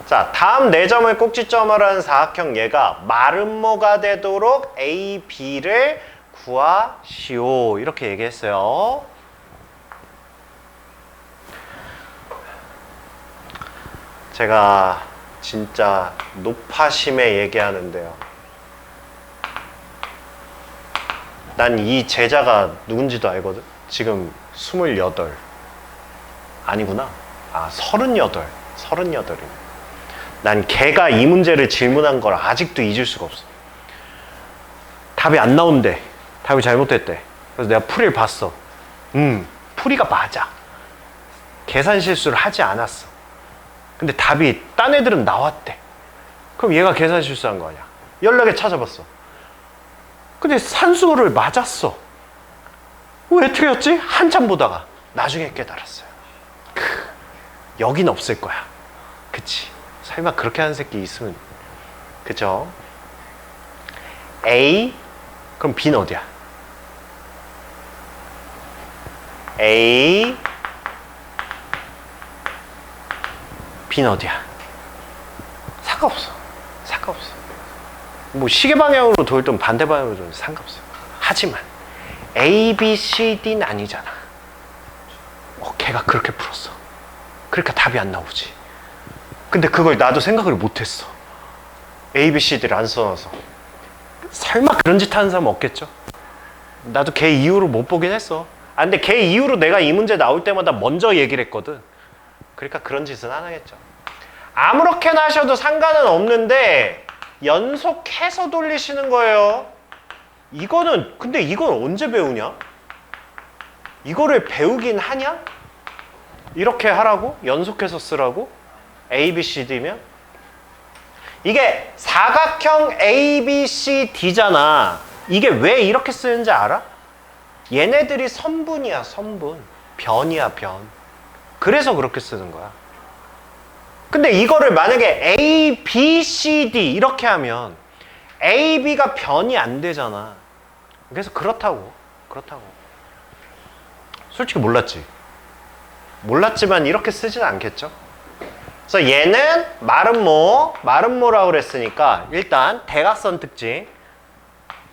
자, 다음 4점을 꼭지점으로 하는 사각형 얘가 마름모가 되도록 A, B를 구하시오. 이렇게 얘기했어요. 제가 진짜 높아심에 얘기하는데요. 난 이 제자가 누군지도 알거든. 지금 28. 아니구나. 아, 38. 38이네. 난 걔가 이 문제를 질문한 걸 아직도 잊을 수가 없어. 답이 안 나온대. 답이 잘못됐대. 그래서 내가 풀이를 봤어. 풀이가 맞아. 계산 실수를 하지 않았어. 근데 답이 딴 애들은 나왔대. 그럼 얘가 계산 실수한 거 아니야. 연락에 찾아봤어. 근데 산수를 맞았어. 왜 틀렸지? 한참 보다가 나중에 깨달았어요. 여긴 없을 거야. 그치? 설마 그렇게 하는 새끼 있으면. 그죠? A 그럼 B는 어디야? A B는 어디야? 상관없어. 상관없어. 뭐 시계 방향으로 돌든 반대 방향으로 돌든 상관없어. 하지만 A, B, C, D는 아니잖아. 걔가 그렇게 풀었어. 그러니까 답이 안 나오지. 근데 그걸 나도 생각을 못했어. A, B, C, D를 안 써놔서. 설마 그런 짓 하는 사람 없겠죠? 나도 걔 이후로 못 보긴 했어. 아, 근데 걔 이후로 내가 이 문제 나올 때마다 먼저 얘기를 했거든. 그러니까 그런 짓은 안 하겠죠. 아무렇게나 하셔도 상관은 없는데 연속해서 돌리시는 거예요. 이거는 근데 이건 언제 배우냐? 이거를 배우긴 하냐? 이렇게 하라고? 연속해서 쓰라고? A, B, C, D면? 이게 사각형 A, B, C, D잖아. 이게 왜 이렇게 쓰는지 알아? 얘네들이 선분이야, 선분. 변이야, 변. 그래서 그렇게 쓰는 거야. 근데 이거를 만약에 A, B, C, D 이렇게 하면 A, B가 변이 안 되잖아. 그래서 그렇다고. 그렇다고. 솔직히 몰랐지. 몰랐지만 이렇게 쓰진 않겠죠. 그래서 얘는 마름모라고 그랬으니까 일단 대각선 특징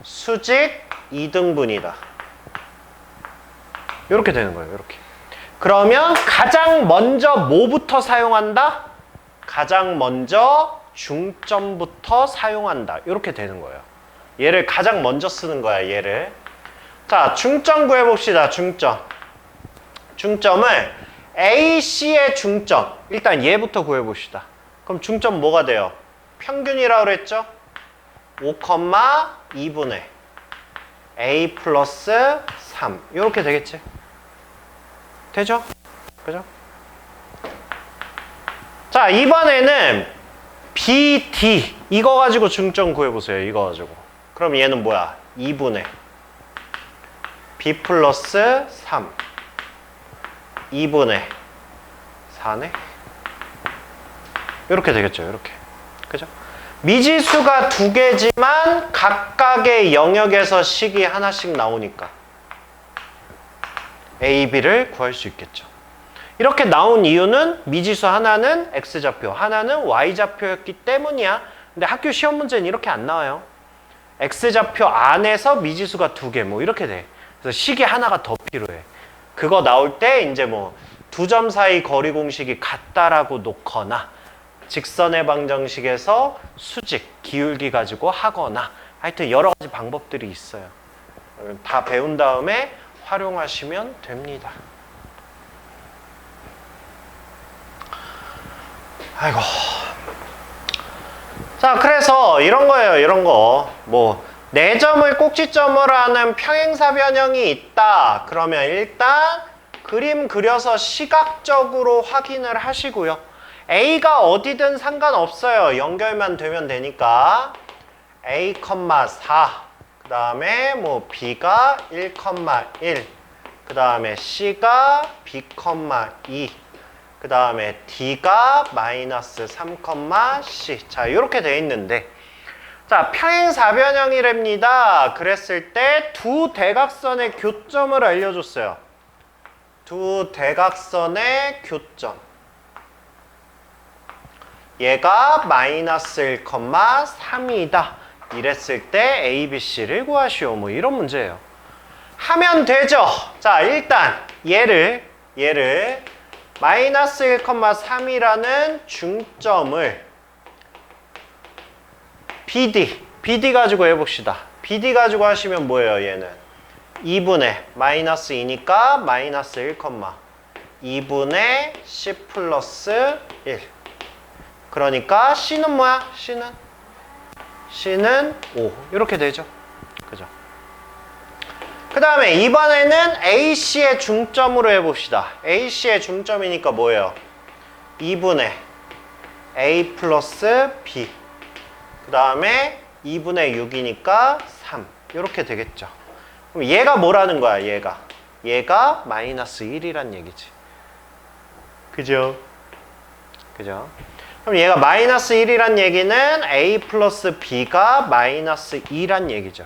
수직 2등분이다. 이렇게 되는 거예요. 이렇게. 그러면 가장 먼저 뭐부터 사용한다? 가장 먼저 중점부터 사용한다. 이렇게 되는 거예요. 얘를 가장 먼저 쓰는 거야. 얘를. 자, 중점 구해봅시다. 중점. 중점을 AC의 중점. 일단 얘부터 구해봅시다. 그럼 중점 뭐가 돼요? 평균이라고 그랬죠? 5,2분의 A 플러스 3. 이렇게 되겠지? 되죠? 그죠? 자, 이번에는 BD. 이거 가지고 중점 구해보세요. 이거 가지고. 그럼 얘는 뭐야? 2분의 B 플러스 3. 2분의 4네? 이렇게 되겠죠. 이렇게. 그죠? 미지수가 두 개지만 각각의 영역에서 식이 하나씩 나오니까 A, B를 구할 수 있겠죠. 이렇게 나온 이유는 미지수 하나는 X좌표, 하나는 Y좌표였기 때문이야. 근데 학교 시험 문제는 이렇게 안 나와요. X좌표 안에서 미지수가 두 개, 뭐 이렇게 돼. 그래서 식이 하나가 더 필요해. 그거 나올 때 이제 뭐 두 점 사이 거리 공식이 같다라고 놓거나 직선의 방정식에서 수직, 기울기 가지고 하거나 하여튼 여러 가지 방법들이 있어요. 다 배운 다음에 활용하시면 됩니다. 아이고. 자, 그래서 이런 거예요. 이런 거. 뭐 4점을 꼭지점으로 하는 평행사 변형이 있다. 그러면 일단 그림 그려서 시각적으로 확인을 하시고요. A가 어디든 상관없어요. 연결만 되면 되니까. A, 4. 그 다음에 뭐 B가 1,1. 그 다음에 C가 B, 2. 그 다음에 D가 마이너스 3,C. 자, 이렇게 돼 있는데. 자, 평행사변형이랍니다. 그랬을 때 두 대각선의 교점을 알려줬어요. 두 대각선의 교점. 얘가 마이너스 1,3이다. 이랬을 때 A, B, C를 구하시오. 뭐 이런 문제예요. 하면 되죠. 자, 일단 얘를 마이너스 1,3이라는 중점을 BD 가지고 해봅시다. BD 가지고 하시면 뭐예요? 얘는 2분의 마이너스 2니까 마이너스 1, 2분의 C 플러스 1. 그러니까 C는 뭐야? C는 5. 이렇게 되죠. 그죠? 그 다음에 이번에는 AC의 중점으로 해봅시다. AC의 중점이니까 뭐예요? 2분의 A 플러스 B. 그 다음에 2분의 6이니까 3. 이렇게 되겠죠. 그럼 얘가 뭐라는 거야? 얘가 마이너스 1이란 얘기지. 그죠? 그죠? 그럼 얘가 마이너스 1이란 얘기는 A 플러스 B가 마이너스 2란 얘기죠.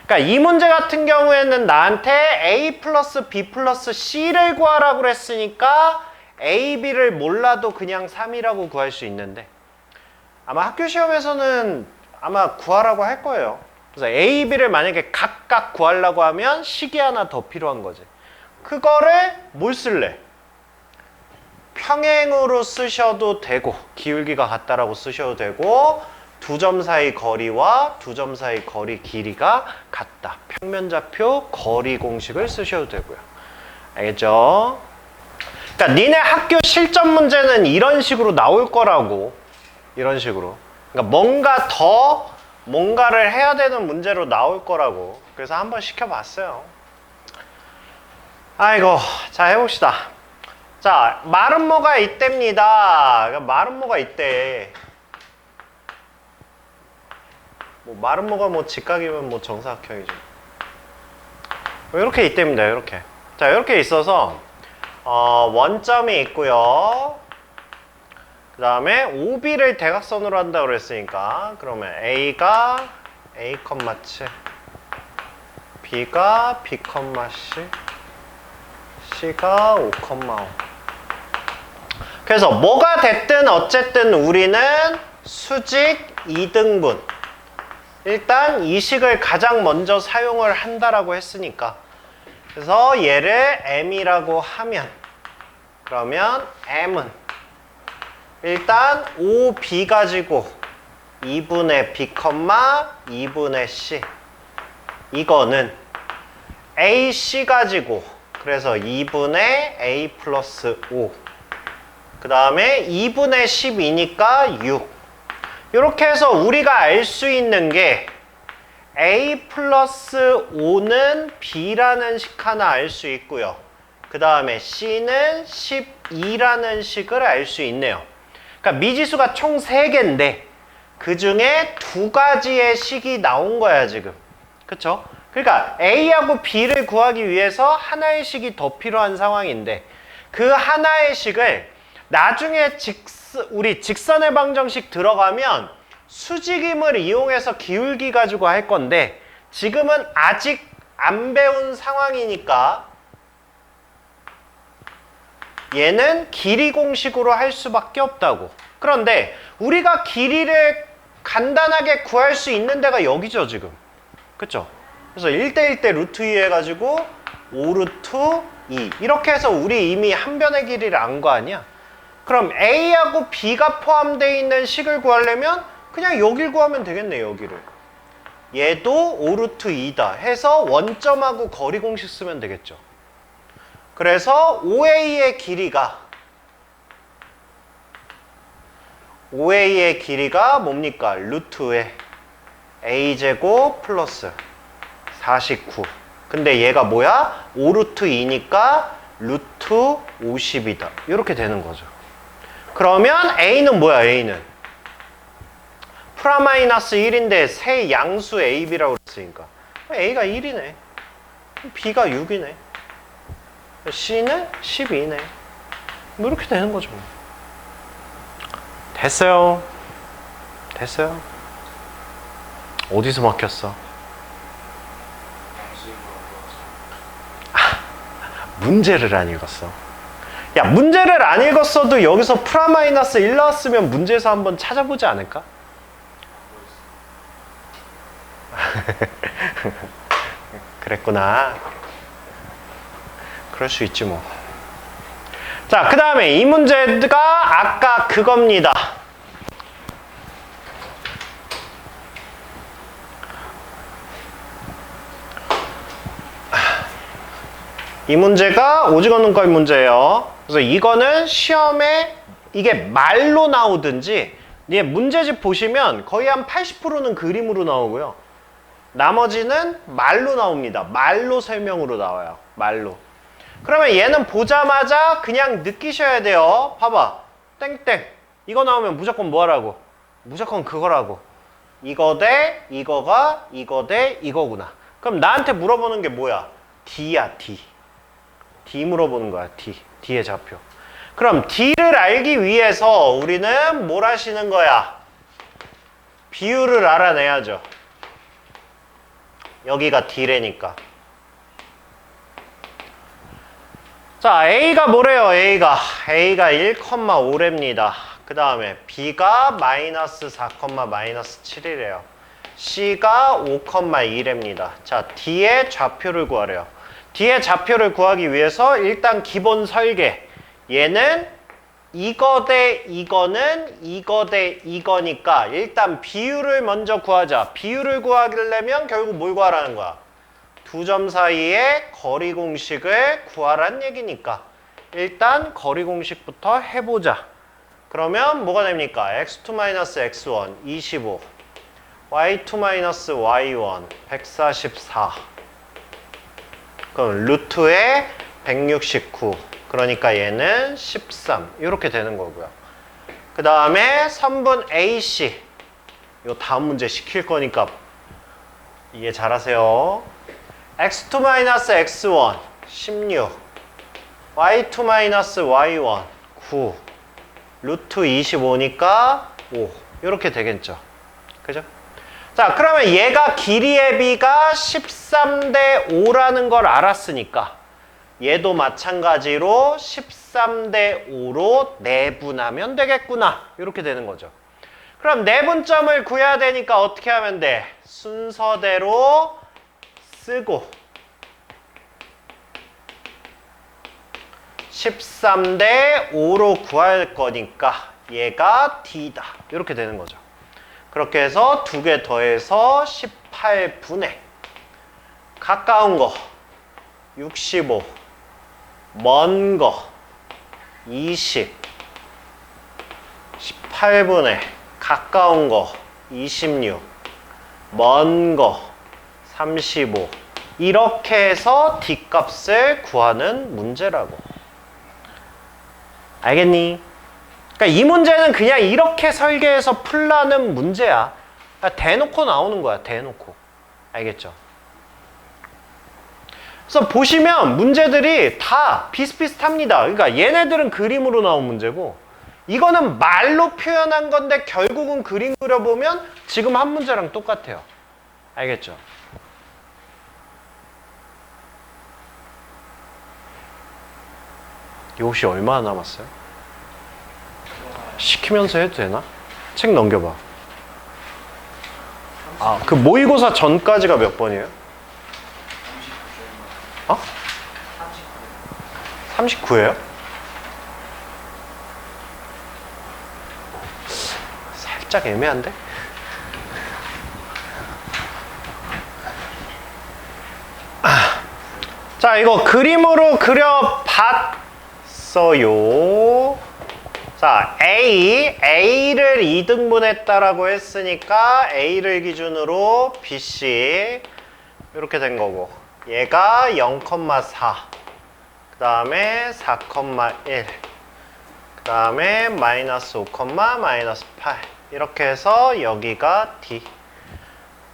그러니까 이 문제 같은 경우에는 나한테 A 플러스 B 플러스 C를 구하라고 그랬으니까 A, B를 몰라도 그냥 3이라고 구할 수 있는데 아마 학교 시험에서는 아마 구하라고 할 거예요. 그래서 A, B를 만약에 각각 구하려고 하면 식이 하나 더 필요한 거지. 그거를 뭘 쓸래? 평행으로 쓰셔도 되고 기울기가 같다라고 쓰셔도 되고 두 점 사이 거리와 두 점 사이 거리 길이가 같다. 평면좌표 거리 공식을 쓰셔도 되고요. 알겠죠? 그러니까 니네 학교 실전 문제는 이런 식으로 나올 거라고. 이런 식으로. 그러니까 뭔가를 해야 되는 문제로 나올 거라고. 그래서 한번 시켜봤어요. 아이고, 자 해봅시다. 자, 말은 뭐가 있답니다. 말은 뭐가 있대. 뭐 말은 뭐가 뭐 직각이면 뭐 정사각형이죠. 이렇게 있답니다. 이렇게. 자, 이렇게 있어서 원점이 있고요. 그 다음에 OB를 대각선으로 한다고 그랬으니까 그러면 A가 A, 7 B가 B, C C가 5,5 그래서 뭐가 됐든 어쨌든 우리는 수직 2등분 일단 이 식을 가장 먼저 사용을 한다라고 했으니까. 그래서 얘를 m이라고 하면, 그러면 m은 일단 5b 가지고 2분의 b, 2분의 c. 이거는 ac 가지고, 그래서 2분의 a 플러스 5. 그 다음에 2분의 12니까 6. 이렇게 해서 우리가 알 수 있는 게 a 플러스 5는 b라는 식 하나 알 수 있고요. 그 다음에 c는 12라는 식을 알 수 있네요. 그러니까 미지수가 총 3개인데 그 중에 2가지의 식이 나온 거야 지금. 그쵸? 그러니까 a하고 b를 구하기 위해서 하나의 식이 더 필요한 상황인데 그 하나의 식을 나중에 우리 직선의 방정식 들어가면 수직임을 이용해서 기울기 가지고 할 건데 지금은 아직 안 배운 상황이니까 얘는 길이 공식으로 할 수밖에 없다고. 그런데 우리가 길이를 간단하게 구할 수 있는 데가 여기죠 지금. 그쵸? 그래서 1대1 대 루트 2 해가지고 5루트 2 이렇게 해서 우리 이미 한 변의 길이를 안 거 아니야? 그럼 A하고 B가 포함되어 있는 식을 구하려면 그냥 여길 구하면 되겠네, 여기를. 얘도 5루트 2다 해서 원점하고 거리 공식 쓰면 되겠죠. 그래서 OA의 길이가 뭡니까? 루트에 A제곱 플러스 49. 근데 얘가 뭐야? 5루트 2니까 루트 50이다. 이렇게 되는 거죠. 그러면 A는 뭐야? A는 프라마이너스 1인데 세 양수 AB라고 그랬으니까 A가 1이네. B가 6이네. C는 12네. 뭐 이렇게 되는 거죠. 됐어요. 됐어요. 어디서 막혔어? 문제를 안 읽었어. 야, 문제를 안 읽었어도 여기서 프라마이너스 1 나왔으면 문제에서 한번 찾아보지 않을까? 그랬구나. 그럴 수 있지 뭐. 자, 그 다음에 이 문제가 아까 그겁니다. 이 문제가 오직원 눈깔 문제예요. 그래서 이거는 시험에 이게 말로 나오든지 문제집 보시면 거의 한 80%는 그림으로 나오고요. 나머지는 말로 나옵니다. 말로 설명으로 나와요. 말로. 그러면 얘는 보자마자 그냥 느끼셔야 돼요. 봐봐. 땡땡. 이거 나오면 무조건 뭐 하라고? 무조건 그거라고. 이거 대 이거가 이거 대 이거구나. 그럼 나한테 물어보는 게 뭐야? D야, D. D 물어보는 거야. D의 좌표. 그럼 D를 알기 위해서 우리는 뭘 하시는 거야? 비율을 알아내야죠. 여기가 D래니까. 자, A가 뭐래요? A가 1,5래입니다. 그 다음에 B가 마이너스 4, 마이너스 7이래요. C가 5,2래입니다. 자, D의 좌표를 구하래요. D의 좌표를 구하기 위해서 일단 기본 설계. 얘는 이거 대 이거는 이거 대 이거니까 일단 비율을 먼저 구하자. 비율을 구하려면 결국 뭘 구하라는 거야? 두 점 사이의 거리 공식을 구하란 얘기니까 일단 거리 공식부터 해보자. 그러면 뭐가 됩니까? x2-x1 25 y2-y1 144. 그럼 루트에 169. 그러니까 얘는 13. 이렇게 되는 거고요. 그 다음에 선분 AC. 이 다음 문제 시킬 거니까 이해 잘하세요. x2-x1 16 y2-y1 9 루트 25니까 5 이렇게 되겠죠. 그죠? 자, 그러면 얘가 길이의 비가 13대 5라는 걸 알았으니까 얘도 마찬가지로 13대 5로 내분하면 되겠구나. 이렇게 되는 거죠. 그럼 내분점을 구해야 되니까 어떻게 하면 돼? 순서대로 쓰고 13대 5로 구할 거니까 얘가 D다. 이렇게 되는 거죠. 그렇게 해서 두 개 더해서 18분의 가까운 거 65, 먼 거 20, 18분의 가까운 거 26, 먼 거 35. 이렇게 해서 D값을 구하는 문제라고. 알겠니? 그러니까 이 문제는 그냥 이렇게 설계해서 풀라는 문제야. 그러니까 대놓고 나오는 거야, 대놓고. 알겠죠? 그래서 보시면 문제들이 다 비슷비슷합니다. 그러니까 얘네들은 그림으로 나온 문제고 이거는 말로 표현한 건데 결국은 그림 그려보면 지금 한 문제랑 똑같아요. 알겠죠? 이 혹시 얼마나 남았어요? 시키면서 해도 되나? 책 넘겨봐. 아, 그 모의고사 전까지가 몇 번이에요? 39점. 어? 39예요? 살짝 애매한데? 자, 이거 그림으로 그려봤어요. 자, A를 2등분했다라고 했으니까 A를 기준으로 BC 이렇게 된 거고 얘가 0,4 그 다음에 4,1 그 다음에 마이너스 5, 마이너스 8 이렇게 해서 여기가 D.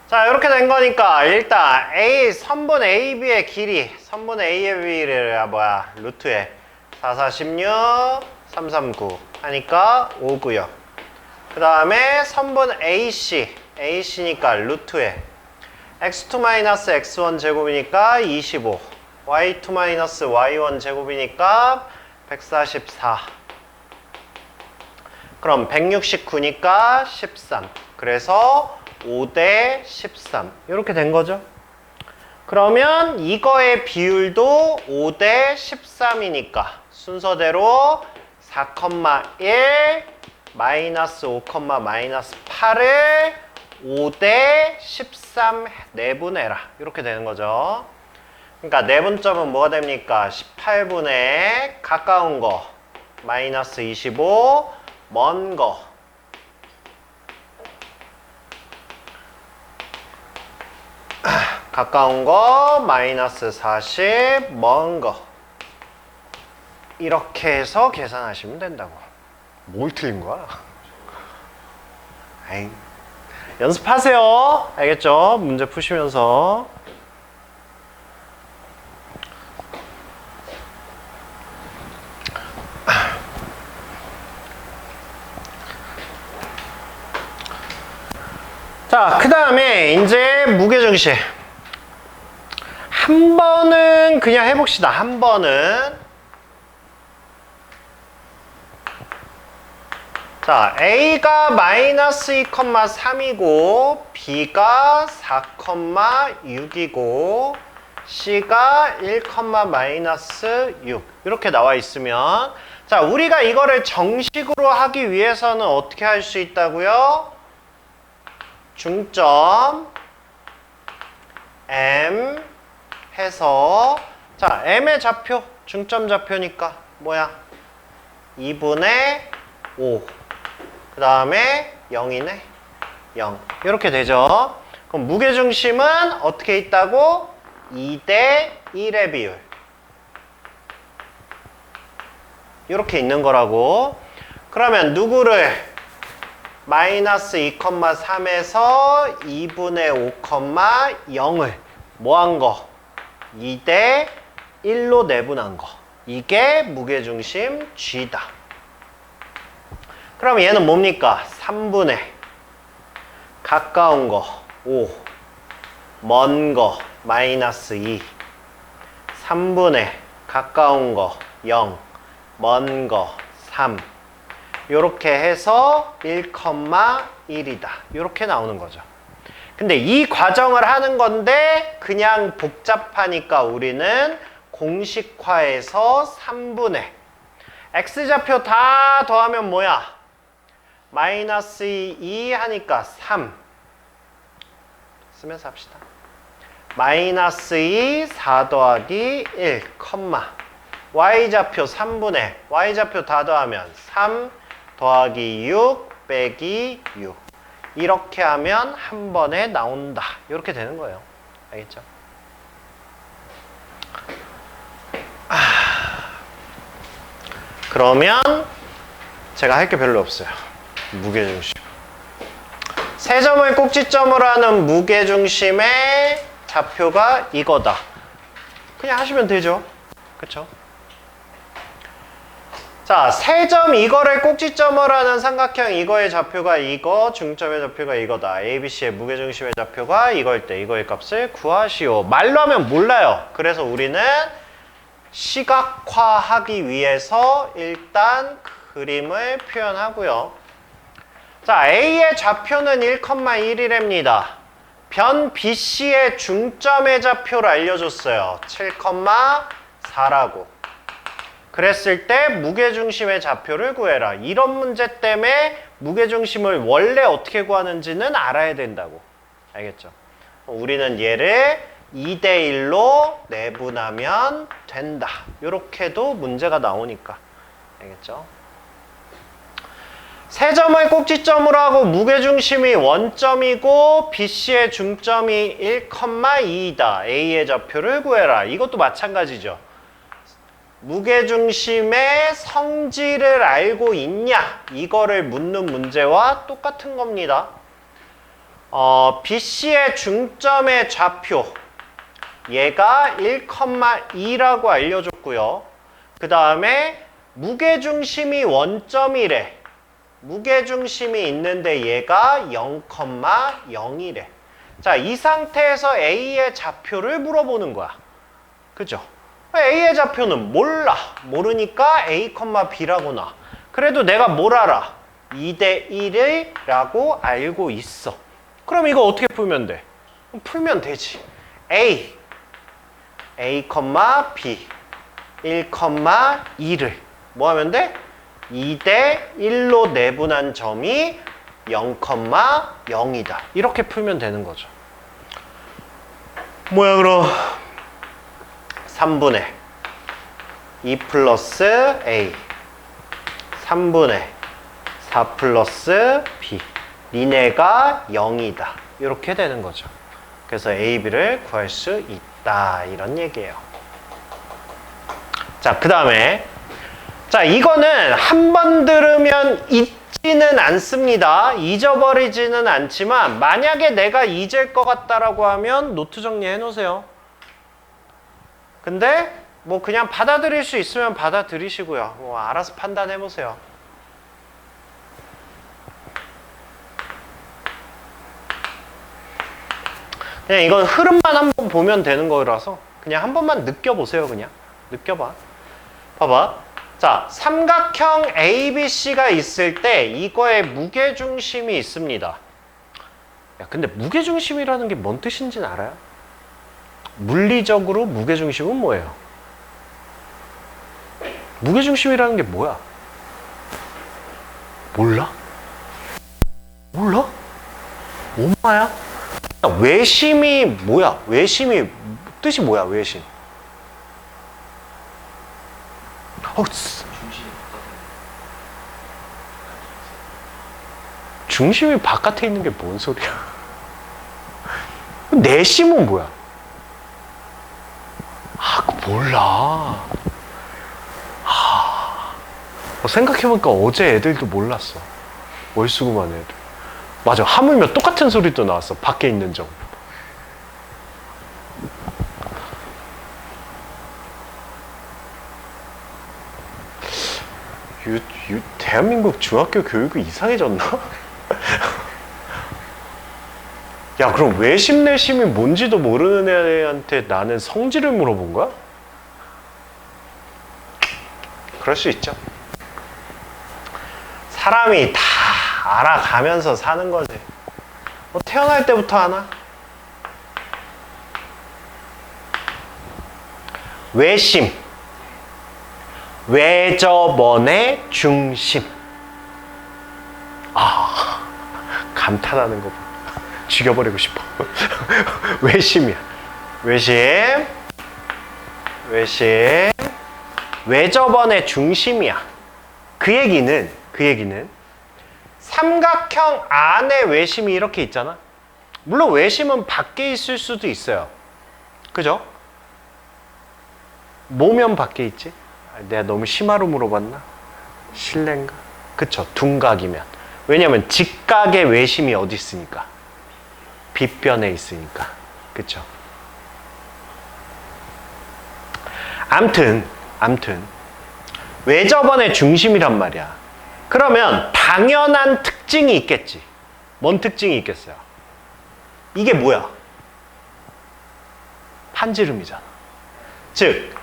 자, 이렇게 된 거니까 일단 선분 AB의 길이 선분 A의 B를 루트에 4, 4, 16 3, 3, 9 하니까 5고요. 그 다음에 선분 AC니까 루트에 x2 마이너스 x1 제곱이니까 25 y2 마이너스 y1 제곱이니까 144 그럼 169니까 13 그래서 5대 13 이렇게 된 거죠. 그러면 이거의 비율도 5대 13이니까 순서대로 4,1 마이너스 5, 마이너스 8을 5대 13 내분해라 이렇게 되는 거죠. 그러니까 내분점은 뭐가 됩니까? 18분의 가까운 거 마이너스 25 먼 거 가까운 거 마이너스 40 먼 거 이렇게 해서 계산하시면 된다고. 뭘 틀린 거야? 에이. 연습하세요. 알겠죠? 문제 푸시면서. 자, 그 다음에 이제 무게중심. 한 번은 그냥 해봅시다. 한 번은. 자, A가 마이너스 2,3이고 B가 4,6이고 C가 1, 마이너스 6 이렇게 나와 있으면 자, 우리가 이거를 정식으로 하기 위해서는 어떻게 할 수 있다고요? 중점 M 해서 자, M의 좌표 중점 좌표니까 뭐야? 2분의 5 그 다음에 0이네 0 이렇게 되죠. 그럼 무게중심은 어떻게 있다고? 2대 1의 비율 이렇게 있는 거라고. 그러면 누구를 마이너스 2,3에서 2분의 5,0을 뭐 한 거? 2대 1로 내분한 거. 이게 무게중심 G다. 그럼 얘는 뭡니까? 3분의 가까운 거 5, 먼 거 마이너스 2, 3분의 가까운 거 0, 먼 거 3. 이렇게 해서 1,1이다. 이렇게 나오는 거죠. 근데 이 과정을 하는 건데 그냥 복잡하니까 우리는 공식화해서 3분의 x좌표 다 더하면 뭐야? 마이너스 2 하니까 3 쓰면서 합시다. 마이너스 2 4 더하기 1 y좌표 3분의 y좌표 다 더하면 3 더하기 6 빼기 6 이렇게 하면 한 번에 나온다. 이렇게 되는 거예요. 알겠죠? 그러면 제가 할 게 별로 없어요. 무게중심. 세 점을 꼭지점으로 하는 무게중심의 좌표가 이거다. 그냥 하시면 되죠. 그쵸? 자, 세 점 이거를 꼭지점으로 하는 삼각형 이거의 좌표가 이거, 중점의 좌표가 이거다. ABC의 무게중심의 좌표가 이거일 때 이거의 값을 구하시오. 말로 하면 몰라요. 그래서 우리는 시각화하기 위해서 일단 그림을 표현하고요. 자, A의 좌표는 1,1이랍니다. 변 BC의 중점의 좌표를 알려줬어요. 7,4라고. 그랬을 때 무게중심의 좌표를 구해라. 이런 문제 때문에 무게중심을 원래 어떻게 구하는지는 알아야 된다고. 알겠죠? 우리는 얘를 2대1로 내분하면 된다. 이렇게도 문제가 나오니까. 알겠죠? 세 점을 꼭지점으로 하고 무게중심이 원점이고 BC의 중점이 1,2이다. A의 좌표를 구해라. 이것도 마찬가지죠. 무게중심의 성질을 알고 있냐? 이거를 묻는 문제와 똑같은 겁니다. BC의 중점의 좌표 얘가 1,2라고 알려줬고요. 그 다음에 무게중심이 원점이래. 무게중심이 있는데 얘가 0,0이래. 자, 이 상태에서 A의 좌표를 물어보는 거야. 그죠? A의 좌표는 몰라. 모르니까 A, B라고 나. 그래도 내가 뭘 알아? 2대1이라고 알고 있어. 그럼 이거 어떻게 풀면 돼? 풀면 되지. A, B, 1,2를 뭐 하면 돼? 2대1로 내분한 점이 0,0이다. 이렇게 풀면 되는 거죠. 뭐야 그럼? 3분의 2 플러스 A 3분의 4 플러스 B 니네가 0이다. 이렇게 되는 거죠. 그래서 A, B를 구할 수 있다. 이런 얘기예요. 자, 그 다음에 자, 이거는 한 번 들으면 잊지는 않습니다. 잊어버리지는 않지만 만약에 내가 잊을 것 같다라고 하면 노트 정리해 놓으세요. 근데 뭐 그냥 받아들일 수 있으면 받아들이시고요. 뭐 알아서 판단해 보세요. 그냥 이건 흐름만 한번 보면 되는 거라서 그냥 한 번만 느껴보세요. 그냥 느껴봐. 봐봐. 자, 삼각형 ABC가 있을 때 이거에 무게중심이 있습니다. 야, 근데 무게중심이라는 게 뭔 뜻인지는 알아요? 물리적으로 무게중심은 뭐예요? 무게중심이라는 게 뭐야? 몰라? 몰라? 엄마야? 야, 외심이 뭐야? 외심이 뜻이 뭐야? 외심? 중심이 바깥에 있는 게 뭔 소리야? 내심은 뭐야? 몰라. 생각해보니까 어제 애들도 몰랐어. 월수구만 애들. 맞아. 하물며 똑같은 소리도 나왔어. 밖에 있는 점. 대한민국 중학교 교육이 이상해졌나? 야, 그럼 외심 내심이 뭔지도 모르는 애한테 나는 성질을 물어본 거야? 그럴 수 있죠. 사람이 다 알아가면서 사는 거지. 뭐 태어날 때부터 하나? 외심. 외접원의 중심. 아, 감탄하는 거 봐. 죽여버리고 싶어. 외심이야. 외심. 외심. 외접원의 중심이야. 그 얘기는 삼각형 안에 외심이 이렇게 있잖아. 물론 외심은 밖에 있을 수도 있어요. 그죠? 뭐면 밖에 있지? 내가 너무 심화로 물어봤나? 실례인가? 그쵸, 둔각이면. 왜냐면 직각의 외심이 어디 있으니까? 빗변에 있으니까. 그쵸? 암튼 외접원의 중심이란 말이야. 그러면 당연한 특징이 있겠지. 뭔 특징이 있겠어요? 이게 뭐야? 판지름이잖아. 즉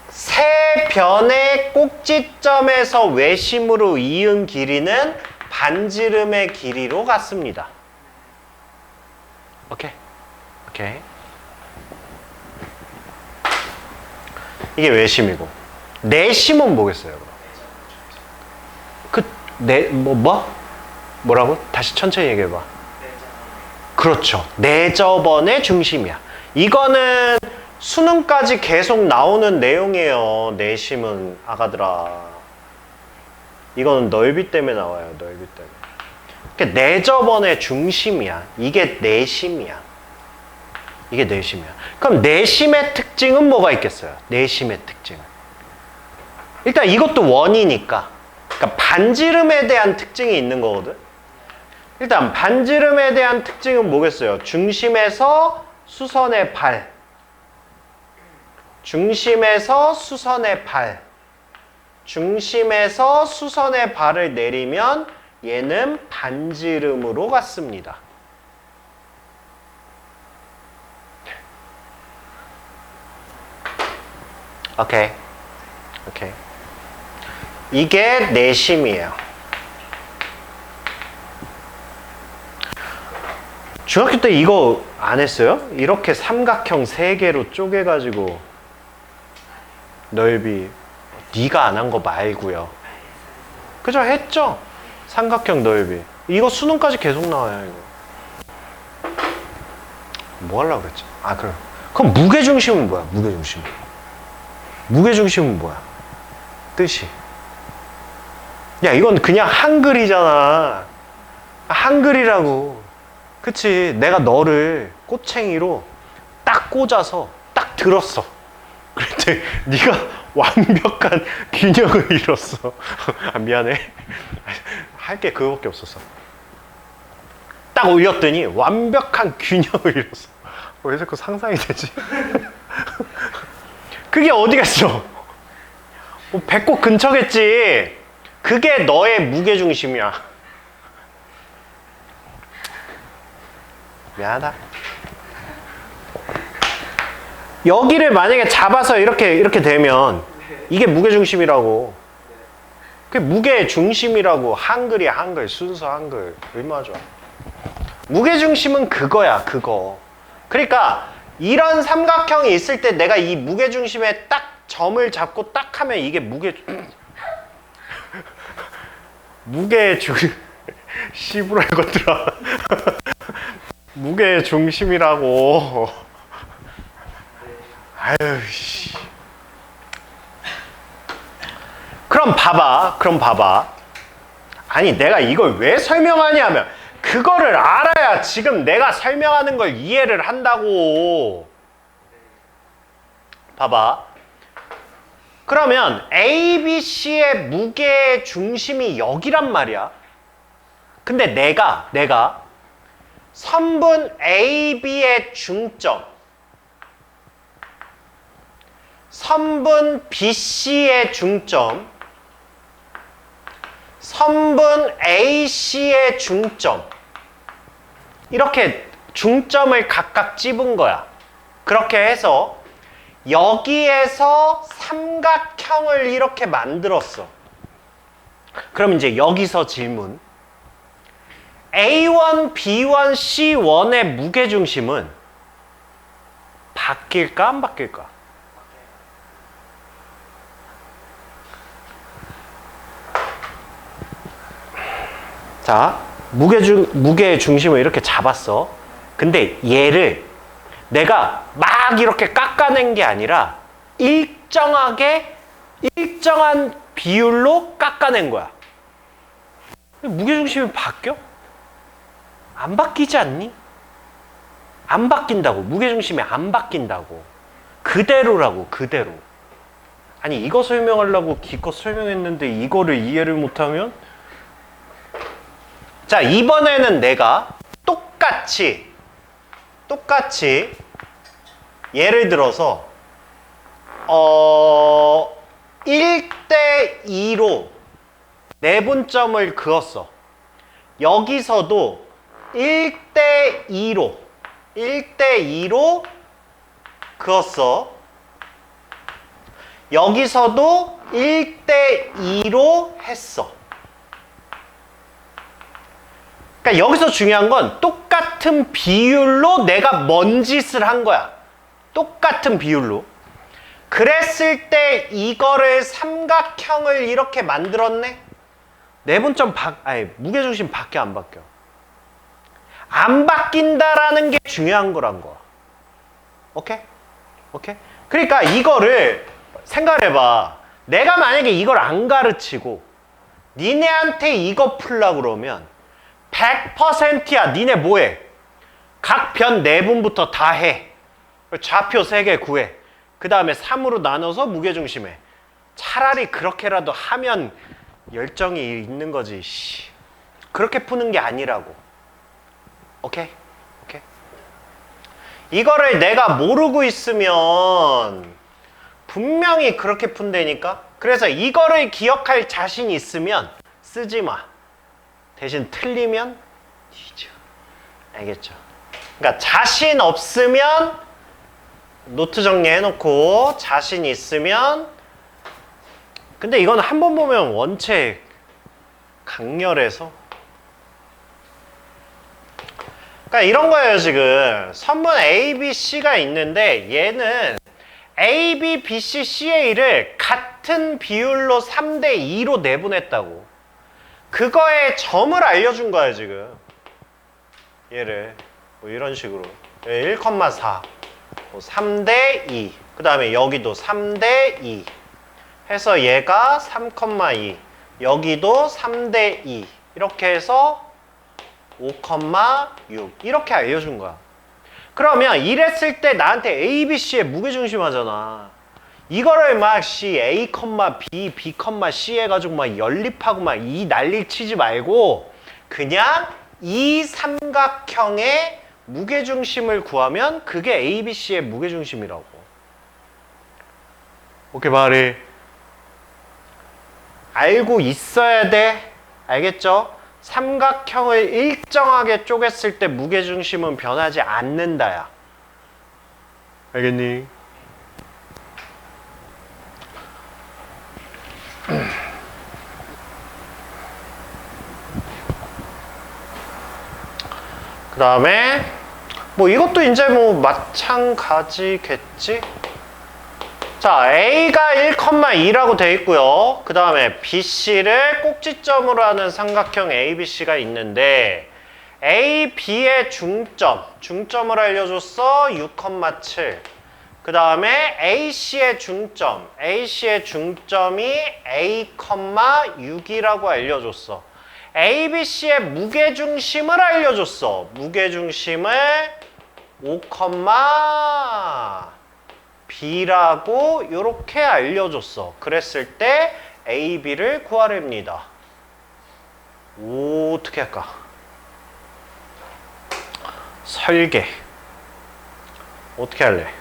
세 변의 꼭지점에서 외심으로 이은 길이는 반지름의 길이로 같습니다. 오케이. 이게 외심이고, 내심은 뭐겠어요? 뭐라고? 다시 천천히 얘기해봐. 그렇죠. 내접원의 중심이야. 이거는 수능까지 계속 나오는 내용이에요. 내심은 아가들아. 이거는 넓이 때문에 나와요. 넓이 때문에. 그러니까 내접원의 중심이야. 이게 내심이야. 그럼 내심의 특징은 뭐가 있겠어요? 내심의 특징은 일단 이것도 원이니까, 그러니까 반지름에 대한 특징이 있는 거거든. 일단 반지름에 대한 특징은 뭐겠어요? 중심에서 수선의 발, 중심에서 수선의 발을 내리면 얘는 반지름으로 갔습니다. 오케이. 이게 내심이에요. 중학교 때 이거 안 했어요? 이렇게 삼각형 3개로 쪼개가지고 넓이. 네가 안 한 거 말고요. 그죠? 했죠? 삼각형 넓이. 이거 수능까지 계속 나와요. 이거 뭐 하려고 그랬지? 그럼 무게중심은 뭐야? 무게중심은 뭐야? 뜻이. 야, 이건 그냥 한글이잖아. 한글이라고. 그치? 내가 너를 꼬챙이로 딱 꽂아서 딱 들었어. 그랬더니 네가 완벽한 균형을 잃었어. 미안해. 할 게 그거밖에 없었어. 딱 올렸더니 완벽한 균형을 잃었어. 왜 자꾸 상상이 되지? 그게 어디겠어? 배꼽 근처겠지. 그게 너의 무게중심이야. 미안하다. 여기를 만약에 잡아서 이렇게 되면 이게 무게중심이라고. 그게 무게중심이라고. 한글이야, 한글. 순서 한글. 얼마나 좋아. 무게중심은 그거야, 그거. 그러니까 이런 삼각형이 있을 때 내가 이 무게중심에 딱 점을 잡고 딱 하면 이게 씨부랄 것들아. 무게중심이라고. 아유, 씨. 그럼 봐봐. 아니, 내가 이걸 왜 설명하냐면, 그거를 알아야 지금 내가 설명하는 걸 이해를 한다고. 봐봐. 그러면 A, B, C의 무게의 중심이 여기란 말이야. 근데 내가 선분 A, B의 중점, 선분 B, C의 중점, 선분 A, C의 중점, 이렇게 중점을 각각 찝은 거야. 그렇게 해서 여기에서 삼각형을 이렇게 만들었어. 그럼 이제 여기서 질문. A1, B1, C1의 무게중심은 바뀔까 안 바뀔까? 자, 무게 중심을 이렇게 잡았어. 근데 얘를 내가 막 이렇게 깎아낸 게 아니라 일정한 비율로 깎아낸 거야. 무게 중심이 바뀌어? 안 바뀌지 않니? 안 바뀐다고. 무게 중심이 안 바뀐다고. 그대로라고, 그대로. 아니, 이거 설명하려고 기껏 설명했는데 이거를 이해를 못하면? 자, 이번에는 내가 똑같이 예를 들어서 1대2로 내분점을 그었어. 여기서도 1대2로 그었어. 여기서도 1대2로 했어. 그러니까 여기서 중요한 건 똑같은 비율로 내가 뭔 짓을 한 거야. 똑같은 비율로. 그랬을 때 이거를 삼각형을 이렇게 만들었네. 내분점 무게중심 바뀌어 안 바뀌어? 안 바뀐다라는 게 중요한 거란 거야. 오케이? 오케이? 그러니까 이거를 생각해봐. 내가 만약에 이걸 안 가르치고 니네한테 이거 풀라고 그러면 100%야. 니네 뭐해? 각 변 내분부터 다 해. 좌표 3개 구해. 그 다음에 3으로 나눠서 무게중심해. 차라리 그렇게라도 하면 열정이 있는 거지. 그렇게 푸는 게 아니라고. 오케이? 오케이? 이거를 내가 모르고 있으면 분명히 그렇게 푼다니까? 그래서 이거를 기억할 자신 있으면 쓰지 마. 대신 틀리면 뒤져. 알겠죠? 그러니까 자신 없으면 노트 정리해놓고 자신 있으면 근데 이건 한 번 보면 원체 강렬해서 그러니까 이런 거예요. 지금 선문 A, B, C가 있는데 얘는 A, B, B, C, CA를 같은 비율로 3대2로 내분했다고. 그거의 점을 알려준 거야 지금. 얘를 뭐 이런 식으로 1,4 3대2 그 다음에 여기도 3대2 해서 얘가 3,2 여기도 3대2 이렇게 해서 5,6 이렇게 알려준 거야. 그러면 이랬을 때 나한테 A, B, C의 무게중심 하잖아. 이거를 막 C, A, B, B, C 해가지고 막 연립하고 막 이 난리 치지 말고 그냥 이 삼각형의 무게중심을 구하면 그게 A, B, C의 무게중심이라고. 오케이, 말이 알고 있어야 돼. 알겠죠? 삼각형을 일정하게 쪼갰을 때 무게중심은 변하지 않는다야. 알겠니? 그 다음에 뭐 이것도 이제 뭐 마찬가지겠지. 자, A가 1,2라고 돼 있고요. 그 다음에 BC를 꼭지점으로 하는 삼각형 ABC가 있는데 A, B의 중점을 알려줬어. 6,7. 그 다음에 AC의 중점이 A,6이라고 알려줬어. ABC의 무게중심을 알려줬어. 무게중심을 5,B라고 이렇게 알려줬어. 그랬을 때 AB를 구하랍니다. 어떻게 할까? 설계 어떻게 할래?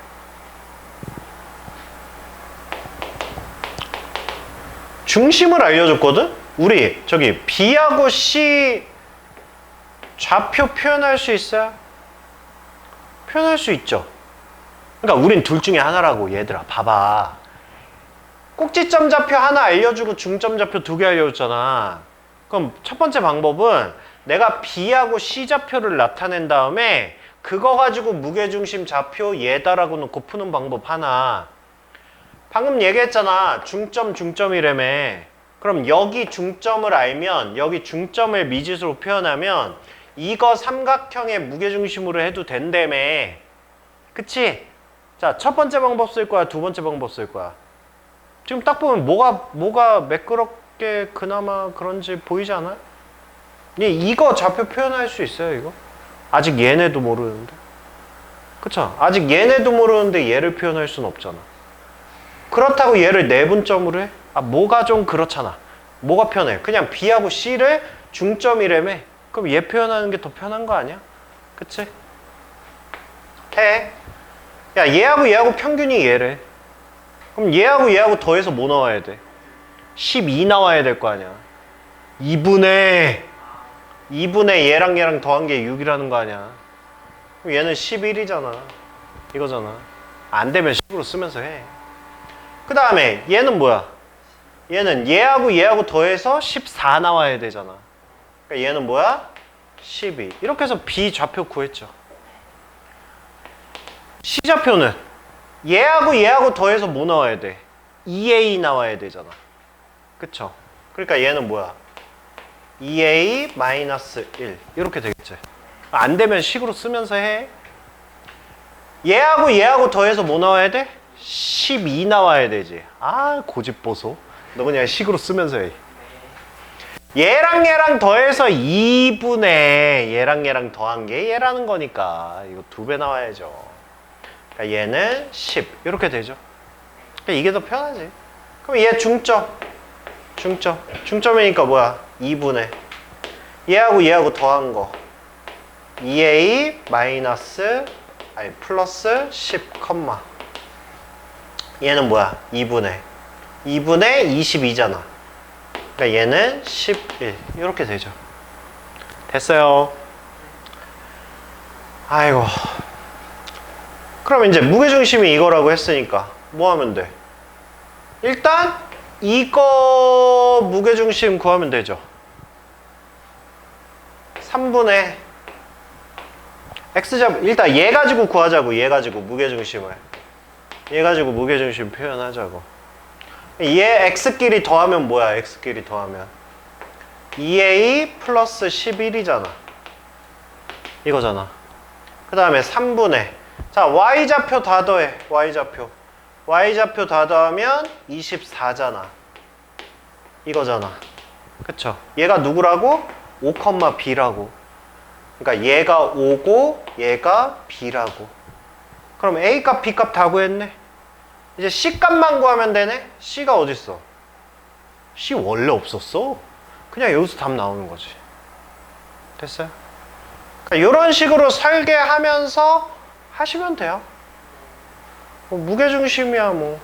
중심을 알려줬거든? 우리 저기 B하고 C 좌표 표현할 수 있어요? 표현할 수 있죠. 그러니까 우린 둘 중에 하나라고. 얘들아 봐봐. 꼭지점 좌표 하나 알려주고 중점 좌표 2개 알려줬잖아. 그럼 첫 번째 방법은 내가 B하고 C 좌표를 나타낸 다음에 그거 가지고 무게중심 좌표 얘다라고 놓고 푸는 방법 하나. 방금 얘기했잖아. 중점이라며. 그럼 여기 중점을 알면, 여기 중점을 미지수로 표현하면 이거 삼각형의 무게중심으로 해도 된다며. 그치? 자, 첫 번째 방법 쓸 거야, 두 번째 방법 쓸 거야. 지금 딱 보면 뭐가 매끄럽게 그나마 그런지 보이지 않아요? 이거 좌표 표현할 수 있어요, 이거? 아직 얘네도 모르는데. 그쵸? 아직 얘네도 모르는데 얘를 표현할 수는 없잖아. 그렇다고 얘를 내분점으로 해? 아, 뭐가 좀 그렇잖아. 뭐가 편해? 그냥 B하고 C를 중점이라며. 그럼 얘 표현하는 게 더 편한 거 아니야? 그치? 해. 야, 얘하고 평균이 얘래. 그럼 얘하고 더해서 뭐 나와야 돼? 12 나와야 될 거 아니야. 2분의 얘랑 더한 게 6이라는 거 아니야. 그럼 얘는 11이잖아. 이거잖아. 안 되면 10으로 쓰면서 해. 그 다음에 얘는 뭐야? 얘는 얘하고 더해서 14 나와야 되잖아. 그러니까 얘는 뭐야? 12. 이렇게 해서 B 좌표 구했죠. C 좌표는 얘하고 더해서 뭐 나와야 돼? 2A 나와야 되잖아. 그쵸? 그러니까 얘는 뭐야? 2A-1 이렇게 되겠지. 안 되면 식으로 쓰면서 해. 얘하고 더해서 뭐 나와야 돼? 12 나와야 되지. 아, 고집 보소. 너 그냥 식으로 쓰면서 해. 얘랑 더해서 2분의 얘랑 더한 게 얘라는 거니까 이거 2배 나와야죠. 그러니까 얘는 10 이렇게 되죠. 그러니까 이게 더 편하지. 그럼 얘 중점이니까 뭐야? 2분의 얘하고 더한 거 2A 플러스 10, 얘는 뭐야? 2분의 22잖아. 그러니까 얘는 11 이렇게 되죠. 됐어요. 아이고. 그럼 이제 무게중심이 이거라고 했으니까 뭐 하면 돼? 일단 이거 무게중심 구하면 되죠. 3분의 X좌표 일단 얘 가지고 구하자고. 얘 가지고 무게중심을 표현하자고. 얘 X끼리 더하면 뭐야? X끼리 더하면 2A 플러스 11이잖아. 이거잖아. 그 다음에 3분의 자 Y좌표 다 더해. Y좌표 다 더하면 24잖아. 이거잖아. 그쵸? 얘가 누구라고? 5,B라고. 그러니까 얘가 5고 얘가 B라고. 그럼 A값 B값 다 구했네. 이제 C값만 구하면 되네. C가 어딨어? C 원래 없었어. 그냥 여기서 답 나오는 거지. 됐어요? 그러니까 이런 식으로 설계하면서 하시면 돼요. 뭐 무게중심이야 뭐